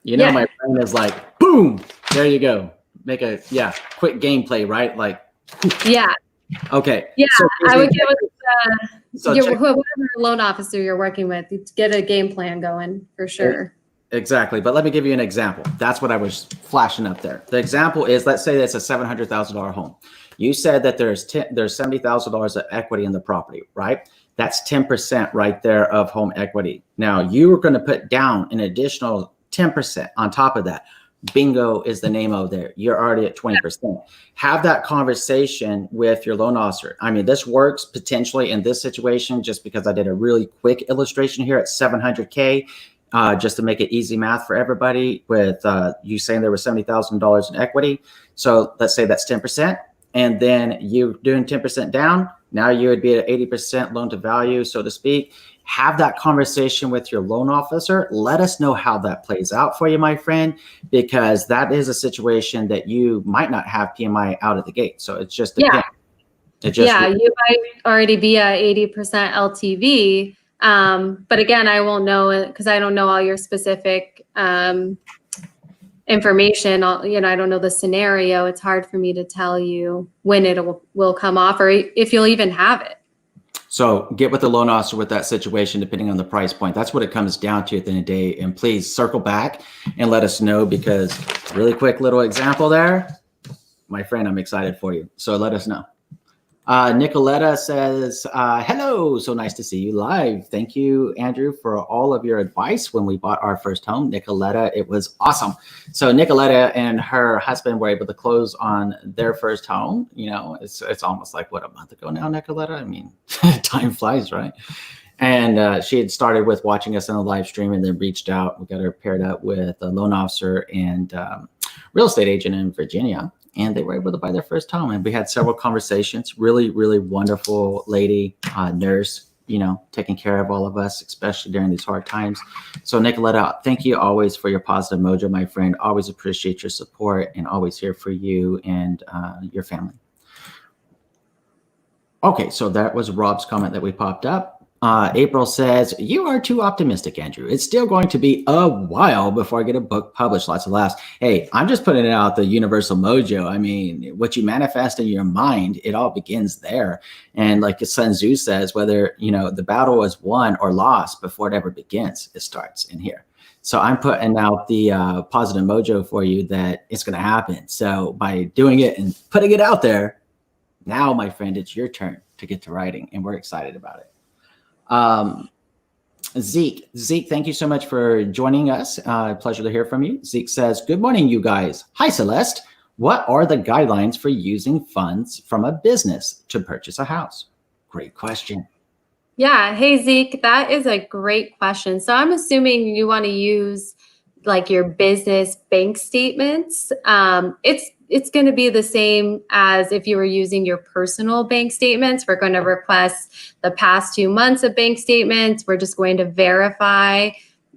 My brain is like, boom, there you go. Make a, quick gameplay, right? Like, yeah. Okay. Yeah, so I would give it whatever loan officer you're working with, get a game plan going for sure. Exactly. But let me give you an example. That's what I was flashing up there. The example is, let's say that's a $700,000 home. You said that there's $70,000 of equity in the property, right? That's 10% right there of home equity. Now you are going to put down an additional 10% on top of that. Bingo is the name of there. You're already at 20%. Have that conversation with your loan officer. I mean, this works potentially in this situation just because I did a really quick illustration here at $700K. Just to make it easy math for everybody with you saying there was $70,000 in equity. So let's say that's 10%. And then you doing 10% down. Now you would be at 80% loan to value, so to speak. Have that conversation with your loan officer. Let us know how that plays out for you, my friend, because that is a situation that you might not have PMI out of the gate. So it's just, you might already be at 80% LTV. But again, I won't know because I don't know all your specific information. I don't know the scenario. It's hard for me to tell you when it will come off or if you'll even have it. So get with the loan officer with that situation, depending on the price point. That's what it comes down to at the end of the day. And please circle back and let us know, because really quick little example there. my friend, I'm excited for you. So let us know. Nicoletta says, hello, so nice to see you live. Thank you, Andrew, for all of your advice when we bought our first home. Nicoletta, it was awesome. So Nicoletta and her husband were able to close on their first home. You know, it's almost like, what, a month ago now, Nicoletta? I mean, time flies, right? And she had started with watching us on a live stream and then reached out. We got her paired up with a loan officer and real estate agent in Virginia. And they were able to buy their first home. And we had several conversations. Really, really wonderful lady, nurse, you know, taking care of all of us, especially during these hard times. So Nicoletta, thank you always for your positive mojo, my friend. Always appreciate your support and always here for you and your family. Okay, so that was Rob's comment that we popped up. April says, you are too optimistic, Andrew. It's still going to be a while before I get a book published. Lots of laughs. Hey, I'm just putting it out the universal mojo. I mean, what you manifest in your mind, it all begins there. And like Sun Tzu says, whether, you know, the battle is won or lost before it ever begins, it starts in here. So I'm putting out the positive mojo for you that it's going to happen. So by doing it and putting it out there, now, my friend, it's your turn to get to writing, and we're excited about it. Zeke, thank you so much for joining us. Pleasure to hear from you. Zeke says, good morning, you guys. Hi, Celeste. What are the guidelines for using funds from a business to purchase a house? Great question. Yeah. Hey, Zeke, that is a great question. So I'm assuming you want to use like your business bank statements. It's going to be the same as if you were using your personal bank statements. We're going to request the past 2 months of bank statements. We're just going to verify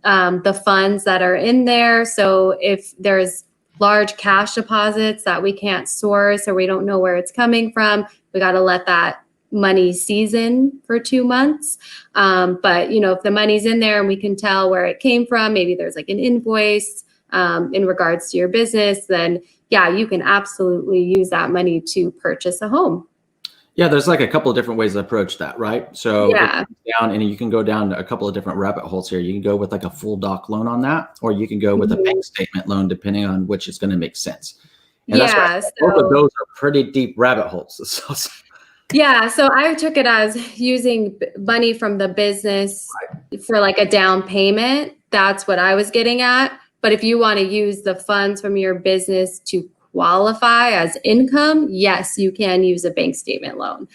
the funds that are in there. So if there's large cash deposits that we can't source or we don't know where it's coming from, we got to let that money season for 2 months. But, you know, if the money's in there and we can tell where it came from, maybe there's like an invoice in regards to your business, then yeah, you can absolutely use that money to purchase a home. Yeah, there's like a couple of different ways to approach that, right? So yeah, down, and you can go down a couple of different rabbit holes here. You can go with like a full doc loan on that, or you can go with a bank statement loan, depending on which is going to make sense. And yeah, that's why both of those are pretty deep rabbit holes. Yeah, so I took it as using money from the business for like a down payment. That's what I was getting at. But if you want to use the funds from your business to qualify as income, yes, you can use a bank statement loan.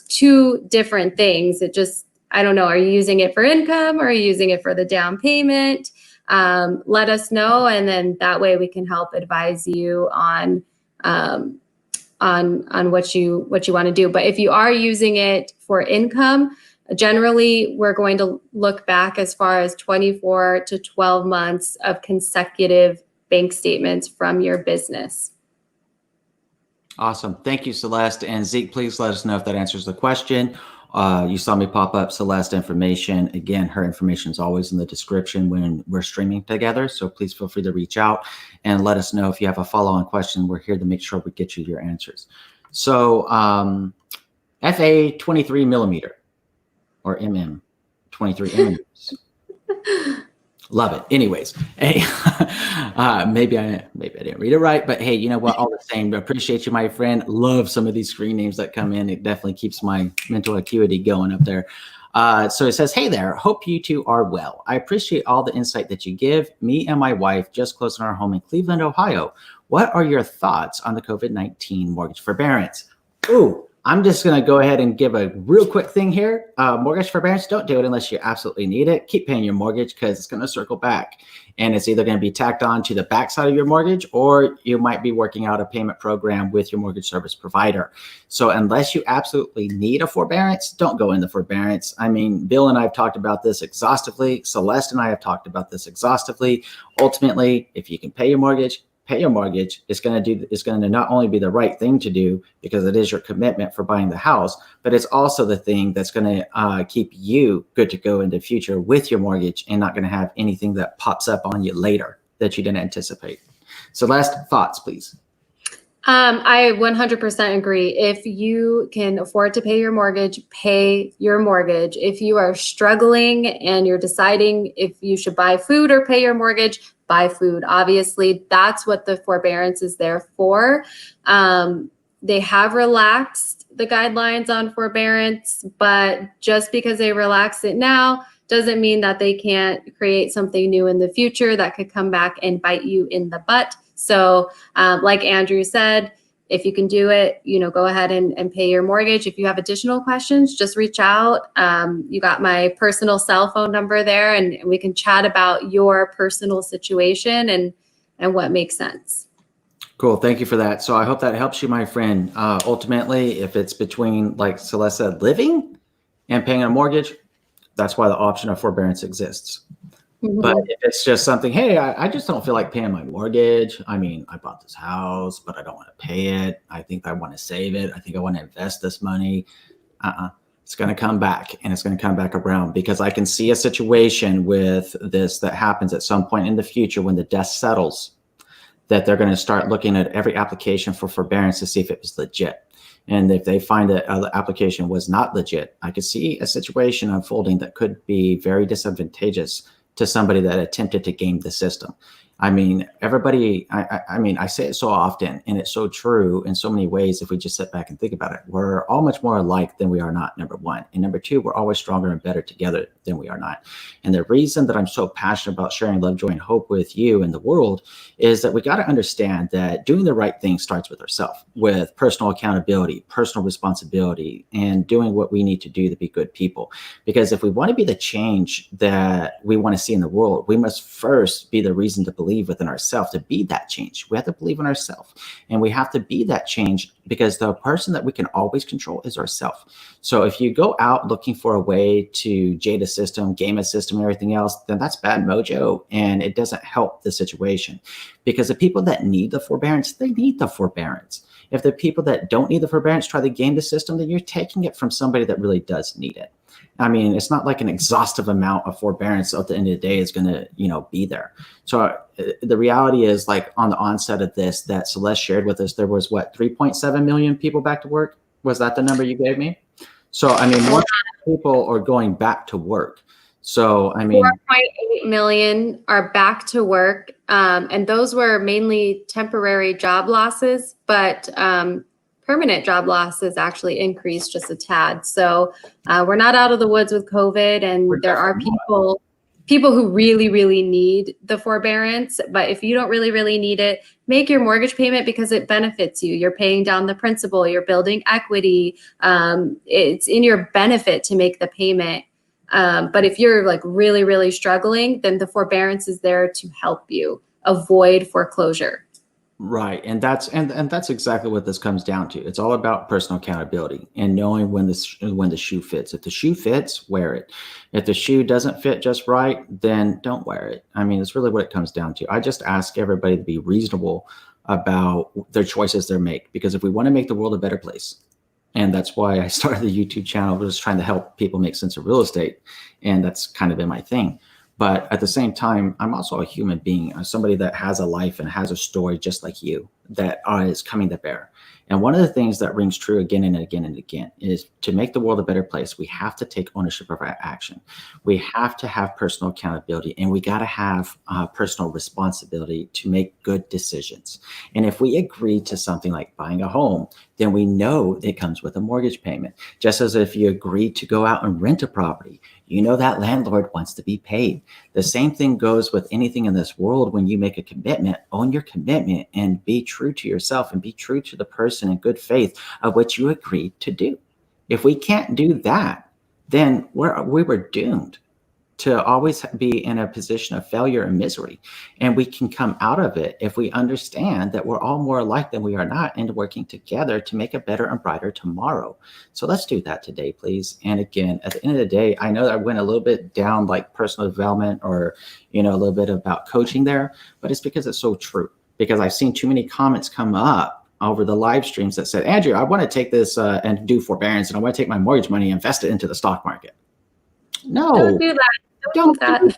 Two different things. It just, I don't know, are you using it for income or are you using it for the down payment? Let us know, and then that way we can help advise you on what you want to do. But if you are using it for income, generally we're going to look back as far as 24 to 12 months of consecutive bank statements from your business. Awesome. Thank you, Celeste. And Zeke, please let us know if that answers the question. You saw me pop up Celeste information. Again, her information is always in the description when we're streaming together. So please feel free to reach out and let us know if you have a follow-on question. We're here to make sure we get you your answers. So FA 23 millimeter or MM 23 millimeters. Love it. Anyways, hey, maybe I didn't read it right, but hey, you know what? All the same, appreciate you, my friend. Love some of these screen names that come in. It definitely keeps my mental acuity going up there. So it says, hey there, hope you two are well. I appreciate all the insight that you give. Me and my wife just closed on our home in Cleveland, Ohio. What are your thoughts on the COVID-19 mortgage forbearance? Ooh, I'm just going to go ahead and give a real quick thing here. Mortgage forbearance, don't do it unless you absolutely need it. Keep paying your mortgage because it's going to circle back. And it's either going to be tacked on to the backside of your mortgage, or you might be working out a payment program with your mortgage service provider. So unless you absolutely need a forbearance, don't go into forbearance. I mean, Bill and I have talked about this exhaustively. Celeste and I have talked about this exhaustively. Ultimately, if you can pay your mortgage, pay your mortgage. It's going to not only be the right thing to do because it is your commitment for buying the house, but it's also the thing that's going to keep you good to go in the future with your mortgage and not going to have anything that pops up on you later that you didn't anticipate. Celeste, thoughts, please. I 100% agree. If you can afford to pay your mortgage, pay your mortgage. If you are struggling and you're deciding if you should buy food or pay your mortgage, buy food. Obviously, that's what the forbearance is there for. They have relaxed the guidelines on forbearance, but just because they relax it now doesn't mean that they can't create something new in the future that could come back and bite you in the butt. So like Andrew said, if you can do it, go ahead and pay your mortgage. If you have additional questions, just reach out. You got my personal cell phone number there, and we can chat about your personal situation and what makes sense. Cool. Thank you for that. So I hope that helps you, my friend. Ultimately, if it's between, like Celeste said, living and paying a mortgage, that's why the option of forbearance exists. Mm-hmm. But if it's just something, hey, I just don't feel like paying my mortgage. I mean, I bought this house, but I don't want to pay it. I think I want to save it. I think I want to invest this money. It's going to come back, and it's going to come back around, because I can see a situation with this that happens at some point in the future when the dust settles, that they're going to start looking at every application for forbearance to see if it was legit. And if they find that the application was not legit, I could see a situation unfolding that could be very disadvantageous to somebody that attempted to game the system. I mean, everybody, I mean, I say it so often, and it's so true in so many ways. If we just sit back and think about it, we're all much more alike than we are not, number one. And number two, we're always stronger and better together than we are not. And the reason that I'm so passionate about sharing love, joy, and hope with you and the world is that we got to understand that doing the right thing starts with ourselves, with personal accountability, personal responsibility, and doing what we need to do to be good people. Because if we want to be the change that we want to see in the world, we must first be the reason to believe within ourselves to be that change. We have to believe in ourselves, and we have to be that change, because the person that we can always control is ourselves. So if you go out looking for a way to jade a system, game a system, and everything else, then that's bad mojo, and it doesn't help the situation. Because the people that need the forbearance, they need the forbearance. If the people that don't need the forbearance try to game the system, then you're taking it from somebody that really does need it. I mean, it's not like an exhaustive amount of forbearance at the end of the day is going to, be there. So the reality is, like, on the onset of this that Celeste shared with us, there was 3.7 million people back to work. Was that the number you gave me? So, I mean, more people are going back to work. So, I mean, 4.8 million are back to work. And those were mainly temporary job losses, but permanent job losses actually increased just a tad. So we're not out of the woods with COVID, and there are people who really, really need the forbearance. But if you don't really, really need it, make your mortgage payment, because it benefits you. You're paying down the principal, you're building equity. It's in your benefit to make the payment. But if you're like really, really struggling, then the forbearance is there to help you avoid foreclosure. Right. And that's exactly what this comes down to. It's all about personal accountability and knowing when the shoe fits. If the shoe fits, wear it. If the shoe doesn't fit just right, then don't wear it. I mean, it's really what it comes down to. I just ask everybody to be reasonable about their choices they make, because if we want to make the world a better place, and that's why I started the YouTube channel, was trying to help people make sense of real estate. And that's kind of been my thing. But at the same time, I'm also a human being, somebody that has a life and has a story just like you that is coming to bear. And one of the things that rings true again and again and again is, to make the world a better place, we have to take ownership of our action. We have to have personal accountability, and we got to have personal responsibility to make good decisions. And if we agree to something like buying a home, then we know it comes with a mortgage payment. Just as if you agree to go out and rent a property, you know that landlord wants to be paid. The same thing goes with anything in this world. When you make a commitment, own your commitment and be true to yourself and be true to the person in good faith of what you agreed to do. If we can't do that, then we were doomed to always be in a position of failure and misery. And we can come out of it if we understand that we're all more alike than we are not, and working together to make a better and brighter tomorrow. So let's do that today, please. And again, at the end of the day, I know that I went a little bit down like personal development or, a little bit about coaching there, but it's because it's so true. Because I've seen too many comments come up over the live streams that said, Andrew, I want to take this and do forbearance, and I want to take my mortgage money and invest it into the stock market. No. Don't do that. Don't do that.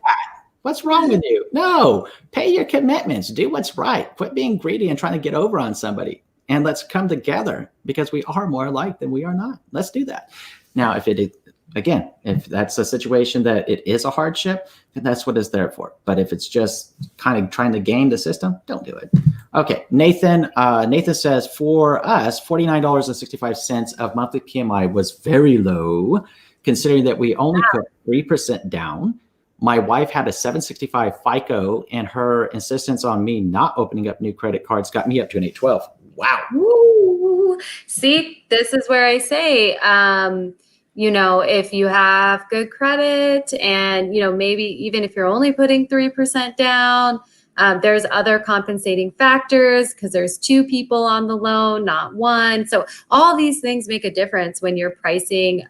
What's wrong with you? No, pay your commitments. Do what's right. Quit being greedy and trying to get over on somebody. and let's come together because we are more alike than we are not. Let's do that. Now, if that's a situation that it is a hardship, then that's what it's there for. But if it's just kind of trying to game the system, don't do it. Okay, Nathan says, for us, $49.65 of monthly PMI was very low, considering that we only put 3% down. My wife had a 765 FICO, and her insistence on me not opening up new credit cards got me up to an 812. Wow. Ooh. See, this is where I say, if you have good credit and, maybe even if you're only putting 3% down, there's other compensating factors because there's 2 people on the loan, not 1. So all these things make a difference when you're pricing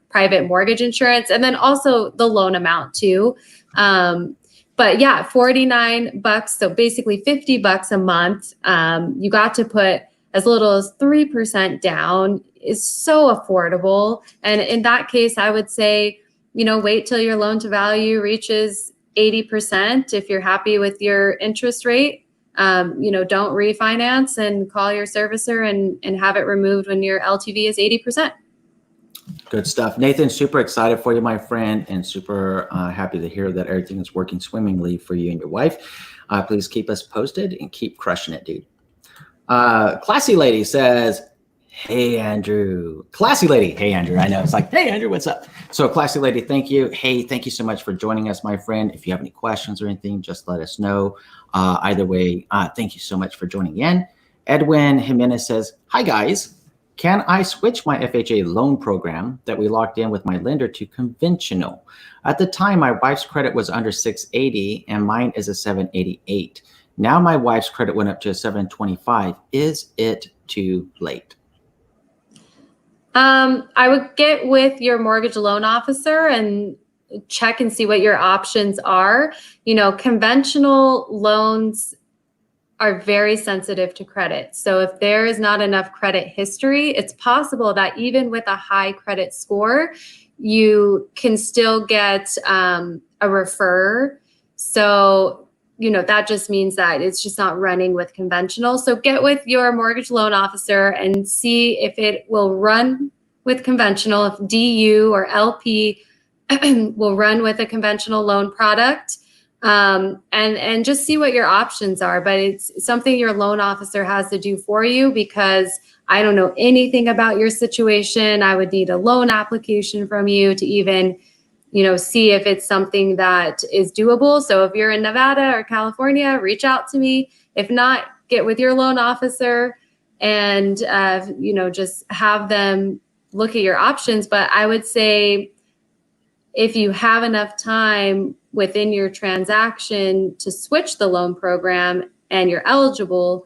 private mortgage insurance, and then also the loan amount too. But yeah, $49, so basically $50 a month. You got to put as little as 3% down is so affordable. And in that case, I would say, wait till your loan to value reaches 80%. If you're happy with your interest rate, don't refinance and call your servicer and have it removed when your LTV is 80%. Good stuff. Nathan, super excited for you, my friend, and super happy to hear that everything is working swimmingly for you and your wife. Please keep us posted and keep crushing it, dude. Classy Lady says, hey, Andrew. Classy Lady. Hey, Andrew. I know. It's like, hey, Andrew, what's up? So Classy Lady, thank you. Hey, thank you so much for joining us, my friend. If you have any questions or anything, just let us know. Either way, thank you so much for joining in. Edwin Jimenez says, hi, guys. Can I switch my FHA loan program that we locked in with my lender to conventional? At the time, my wife's credit was under 680 and mine is a 788. Now my wife's credit went up to a 725. Is it too late? I would get with your mortgage loan officer and check and see what your options are. Conventional loans are very sensitive to credit. So if there is not enough credit history, it's possible that even with a high credit score, you can still get a refer. So, that just means that it's just not running with conventional. So get with your mortgage loan officer and see if it will run with conventional, if DU or LP will run with a conventional loan product. And just see what your options are. But it's something your loan officer has to do for you, because I don't know anything about your situation. I would need a loan application from you to even, see if it's something that is doable. So if you're in Nevada or California, reach out to me. If not, get with your loan officer and, just have them look at your options. But I would say if you have enough time within your transaction to switch the loan program and you're eligible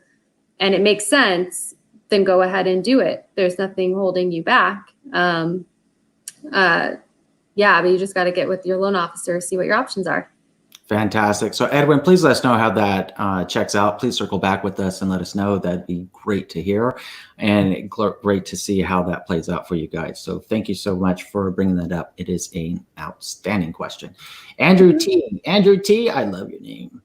and it makes sense, then go ahead and do it. There's nothing holding you back. But you just got to get with your loan officer, see what your options are. Fantastic. So Edwin, please let us know how that checks out. Please circle back with us and let us know. That'd be great to hear and great to see how that plays out for you guys. So thank you so much for bringing that up. It is an outstanding question. Andrew T. Andrew T. I love your name.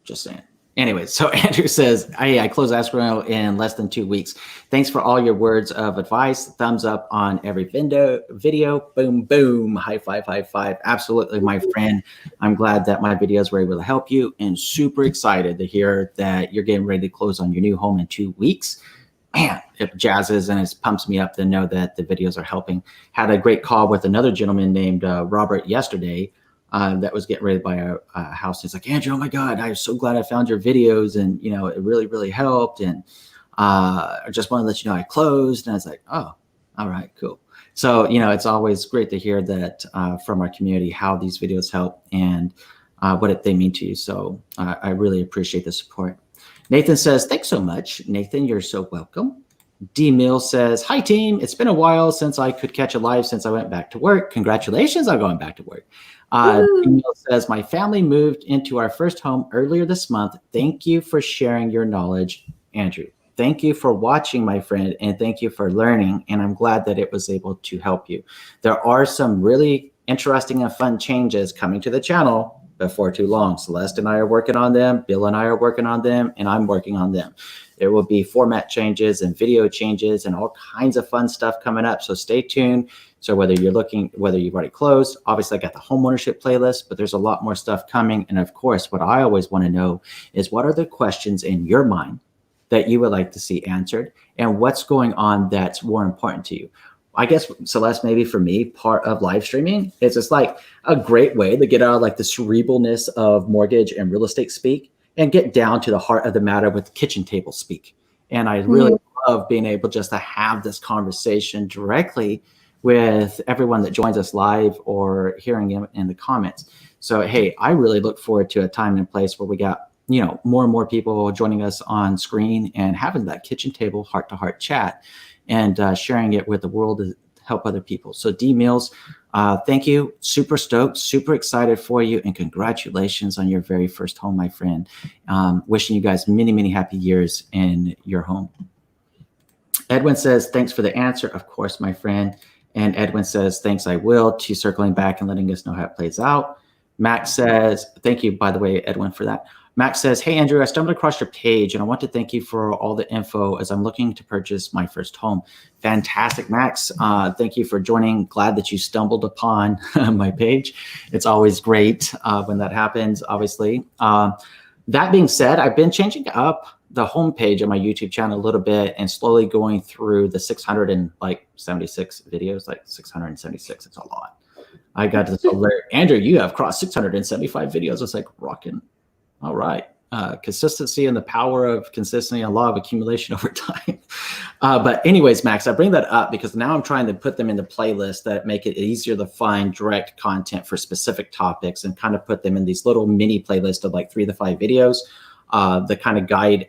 Just saying. Anyway, so Andrew says, I close escrow in less than 2 weeks. Thanks for all your words of advice. Thumbs up on every video. Boom, boom. High five, high five. Absolutely, my friend. I'm glad that my videos were able to help you, and super excited to hear that you're getting ready to close on your new home in 2 weeks. Man, it jazzes and it pumps me up to know that the videos are helping. Had a great call with another gentleman named Robert yesterday. That was getting ready to buy a house. He's like, Andrew, oh my God, I'm so glad I found your videos. And, it really, really helped. And I just want to let you know I closed. And I was like, oh, all right, cool. So, it's always great to hear that from our community, how these videos help and what they mean to you. So I really appreciate the support. Nathan says, thanks so much. Nathan, you're so welcome. D Mill says, hi team. It's been a while since I could catch a live since I went back to work. Congratulations on going back to work. D Mill says, my family moved into our first home earlier this month. Thank you for sharing your knowledge, Andrew. Thank you for watching, my friend, and thank you for learning. And I'm glad that it was able to help you. There are some really interesting and fun changes coming to the channel, before too long. Celeste and I are working on them. Bill and I are working on them, and I'm working on them. There will be format changes and video changes and all kinds of fun stuff coming up. So stay tuned. So whether you've already closed, obviously I got the homeownership playlist, but there's a lot more stuff coming. And of course, what I always want to know is what are the questions in your mind that you would like to see answered, and what's going on that's more important to you. I guess, Celeste, maybe for me, part of live streaming is it's like a great way to get out of like the cerebralness of mortgage and real estate speak and get down to the heart of the matter with kitchen table speak. And I really love being able just to have this conversation directly with everyone that joins us live or hearing them in the comments. So, hey, I really look forward to a time and place where we got, more and more people joining us on screen and having that kitchen table heart-to-heart chat and sharing it with the world to help other people. So D Mills, thank you. Super stoked, super excited for you, and congratulations on your very first home, my friend. Wishing you guys many, many happy years in your home. Edwin says, thanks for the answer. Of course, my friend. And Edwin says, thanks, I will, to circling back and letting us know how it plays out. Max says, thank you, by the way, Edwin, for that. Max says, hey, Andrew, I stumbled across your page and I want to thank you for all the info as I'm looking to purchase my first home. Fantastic, Max. Thank you for joining. Glad that you stumbled upon my page. It's always great when that happens, obviously. That being said, I've been changing up the homepage of my YouTube channel a little bit and slowly going through the 676 videos, like 676. It's a lot. I got this alert. Andrew, you have crossed 675 videos. It's like rocking. All right. Consistency and the power of consistency and law of accumulation over time. But anyways, Max, I bring that up because now I'm trying to put them into playlists that make it easier to find direct content for specific topics and kind of put them in these little mini playlists of like 3 to 5 videos that kind of guide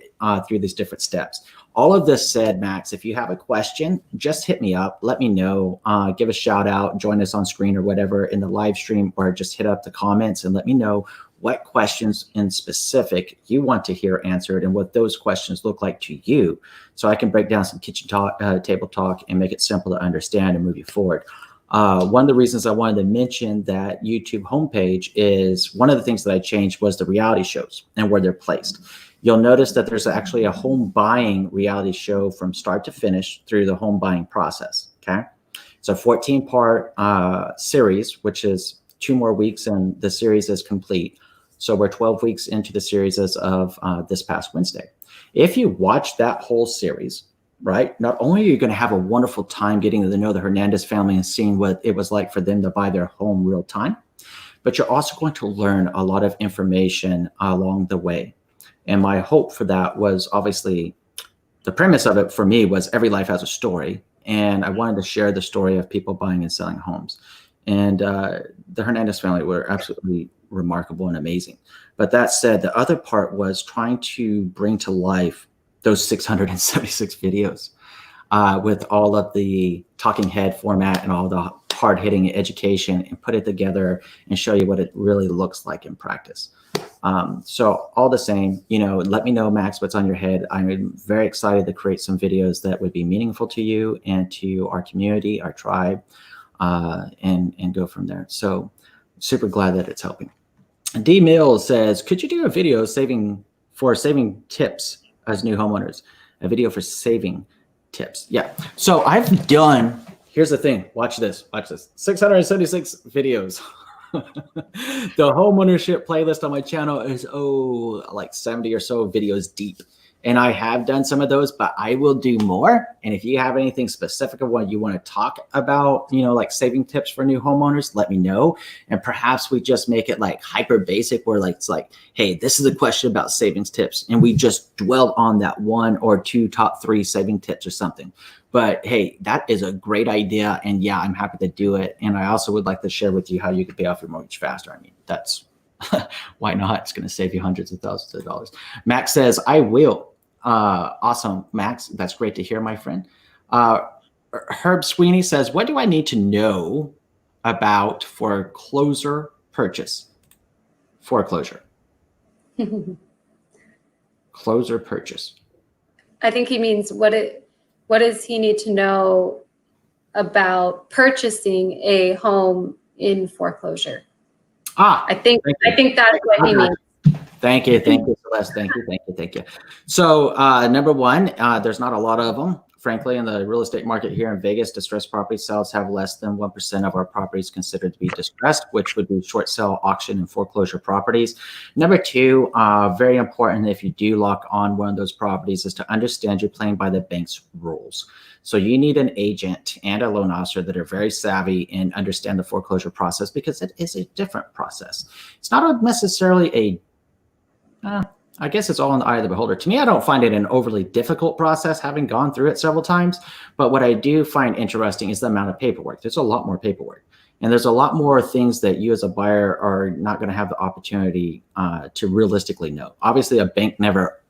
through these different steps. All of this said, Max, if you have a question, just hit me up. Let me know. Give a shout out, join us on screen or whatever in the live stream, or just hit up the comments and let me know what questions in specific you want to hear answered and what those questions look like to you, so I can break down some kitchen table talk and make it simple to understand and move you forward. One of the reasons I wanted to mention that YouTube homepage is one of the things that I changed was the reality shows and where they're placed. You'll notice that there's actually a home buying reality show from start to finish through the home buying process, okay? It's a 14-part series, which is 2 more weeks and the series is complete. So we're 12 weeks into the series as of this past Wednesday. If you watch that whole series, right, not only are you going to have a wonderful time getting to know the Hernandez family and seeing what it was like for them to buy their home real time, but you're also going to learn a lot of information along the way. And my hope for that was obviously the premise of it for me was every life has a story. And I wanted to share the story of people buying and selling homes. And the Hernandez family were absolutely remarkable and amazing. But that said, the other part was trying to bring to life those 676 videos with all of the talking head format and all the hard-hitting education and put it together and show you what it really looks like in practice. So all the same, let me know, Max, what's on your head. I'm very excited to create some videos that would be meaningful to you and to our community, our tribe, and go from there. So super glad that it's helping. D Mills says, could you do a video saving tips as new homeowners? A video for saving tips. Yeah. So I've done, here's the thing. Watch this. 676 videos. The homeownership playlist on my channel is, like 70 or so videos deep. And I have done some of those, but I will do more. And if you have anything specific of what you want to talk about, like saving tips for new homeowners, let me know. And perhaps we just make it like hyper basic where it's like, hey, this is a question about savings tips. And we just dwell on that 1 or 2 top 3 saving tips or something. But hey, that is a great idea. And yeah, I'm happy to do it. And I also would like to share with you how you can pay off your mortgage faster. I mean, that's why not? It's going to save you hundreds of thousands of dollars. Max says, I will. Awesome, Max. That's great to hear, my friend. Herb Sweeney says, what do I need to know about foreclosure purchase? Foreclosure. Closure purchase. I think he means what does he need to know about purchasing a home in foreclosure? I think that's what he means. Thank you, Celeste. Thank you. So number one, there's not a lot of them. Frankly, in the real estate market here in Vegas, distressed property sales have less than 1% of our properties considered to be distressed, which would be short sale, auction, and foreclosure properties. Number two, very important if you do lock on one of those properties, is to understand you're playing by the bank's rules. So you need an agent and a loan officer that are very savvy and understand the foreclosure process, because it is a different process. It's not necessarily I guess it's all in the eye of the beholder. To me, I don't find it an overly difficult process, having gone through it several times. But what I do find interesting is the amount of paperwork. There's a lot more paperwork. And there's a lot more things that you as a buyer are not going to have the opportunity to realistically know. Obviously, a bank never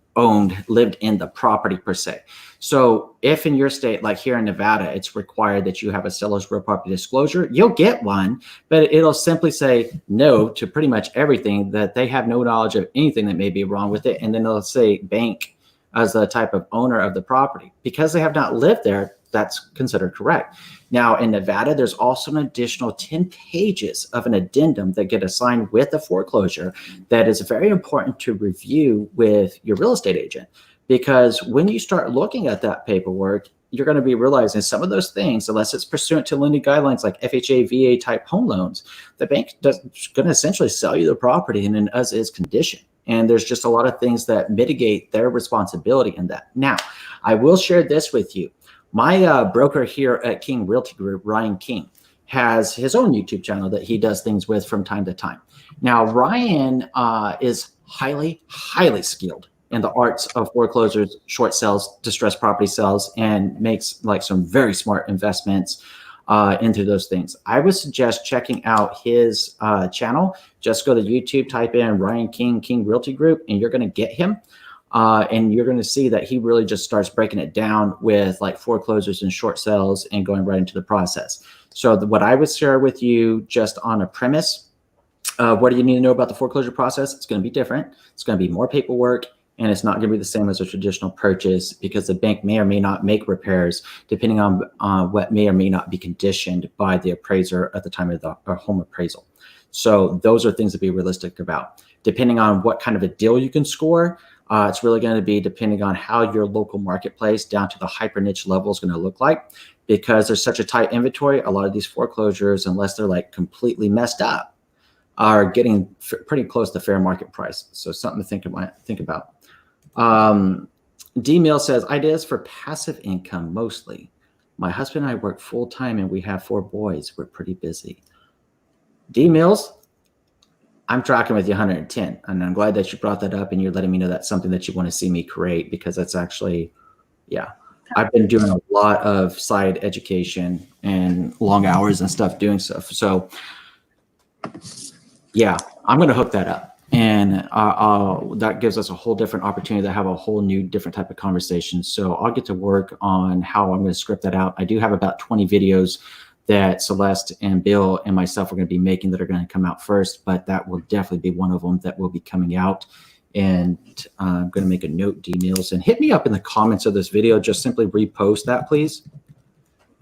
lived in the property per se. So if in your state, like here in Nevada, it's required that you have a seller's real property disclosure, you'll get one, but it'll simply say no to pretty much everything, that they have no knowledge of anything that may be wrong with it. And then they'll say bank as the type of owner of the property. Because they have not lived there, that's considered correct. Now in Nevada, there's also an additional 10 pages of an addendum that get assigned with the foreclosure that is very important to review with your real estate agent. Because when you start looking at that paperwork, you're going to be realizing some of those things, unless it's pursuant to lending guidelines like FHA, VA type home loans, the bank is going to essentially sell you the property in an as-is condition. And there's just a lot of things that mitigate their responsibility in that. Now, I will share this with you. My broker here at King Realty Group, Ryan King, has his own YouTube channel that he does things with from time to time. Now, Ryan is highly, highly skilled in the arts of foreclosures, short sales, distressed property sales, and makes like some very smart investments into those things. I would suggest checking out his channel. Just go to YouTube, type in Ryan King, King Realty Group, and you're going to get him. And you're going to see that he really just starts breaking it down with like foreclosures and short sales and going right into the process. So what I would share with you, just on a premise, what do you need to know about the foreclosure process? It's going to be different. It's going to be more paperwork, and it's not going to be the same as a traditional purchase, because the bank may or may not make repairs depending on what may or may not be conditioned by the appraiser at the time of the home appraisal. So those are things to be realistic about. Depending on what kind of a deal you can score, it's really going to be depending on how your local marketplace down to the hyper niche level is going to look like. Because there's such a tight inventory, a lot of these foreclosures, unless they're like completely messed up, are getting pretty close to fair market price. So something to think about. D Mill says, ideas for passive income mostly. My husband and I work full time and we have 4 boys. We're pretty busy. D Mills, I'm tracking with you 110. And I'm glad that you brought that up and you're letting me know that's something that you want to see me create, because that's actually, yeah. I've been doing a lot of side education and long hours and stuff doing stuff. So yeah, I'm going to hook that up. And that gives us a whole different opportunity to have a whole new different type of conversation. So I'll get to work on how I'm going to script that out. I do have about 20 videos that Celeste and Bill and myself are going to be making that are going to come out first, but that will definitely be one of them that will be coming out. And I'm going to make a note, D Mills, and hit me up in the comments of this video. Just simply repost that, please,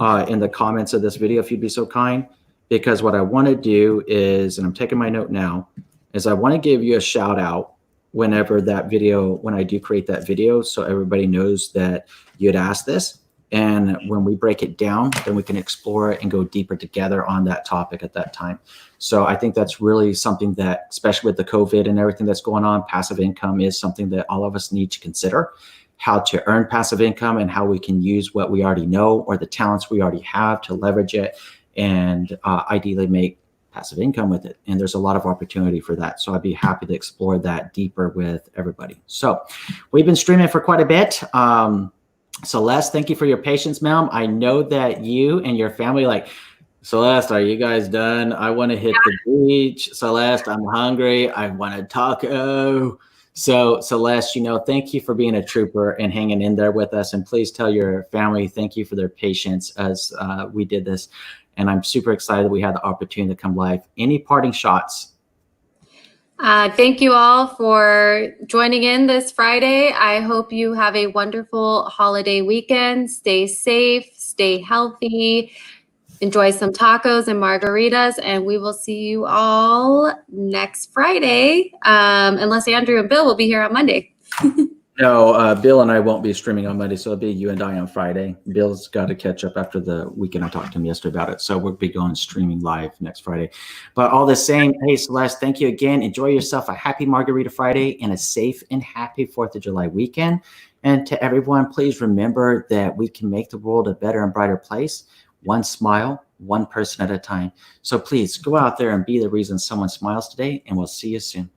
in the comments of this video, if you'd be so kind. Because what I want to do is, and I'm taking my note now, is I want to give you a shout out whenever that video, when I do create that video, so everybody knows that you'd asked this. And when we break it down, then we can explore it and go deeper together on that topic at that time. So I think that's really something that, especially with the COVID and everything that's going on, passive income is something that all of us need to consider. How to earn passive income and how we can use what we already know or the talents we already have to leverage it and ideally make passive income with it. And there's a lot of opportunity for that. So I'd be happy to explore that deeper with everybody. So we've been streaming for quite a bit. Celeste, thank you for your patience, ma'am. I know that you and your family, like, Celeste, are you guys done? I want to hit the beach. Celeste, I'm hungry. I want a taco. So Celeste, thank you for being a trooper and hanging in there with us. And please tell your family, thank you for their patience as we did this. And I'm super excited that we had the opportunity to come live. Any parting shots? Thank you all for joining in this Friday. I hope you have a wonderful holiday weekend. Stay safe, stay healthy. enjoy some tacos and margaritas, and we will see you all next Friday. Unless Andrew and Bill will be here on Monday. No, Bill and I won't be streaming on Monday, so it'll be you and I on Friday. Bill's got to catch up after the weekend. I talked to him yesterday about it, so we'll be going streaming live next Friday. But all the same, hey, Celeste, thank you again. Enjoy yourself a happy Margarita Friday and a safe and happy 4th of July weekend. And to everyone, please remember that we can make the world a better and brighter place, one smile, one person at a time. So please go out there and be the reason someone smiles today, and we'll see you soon.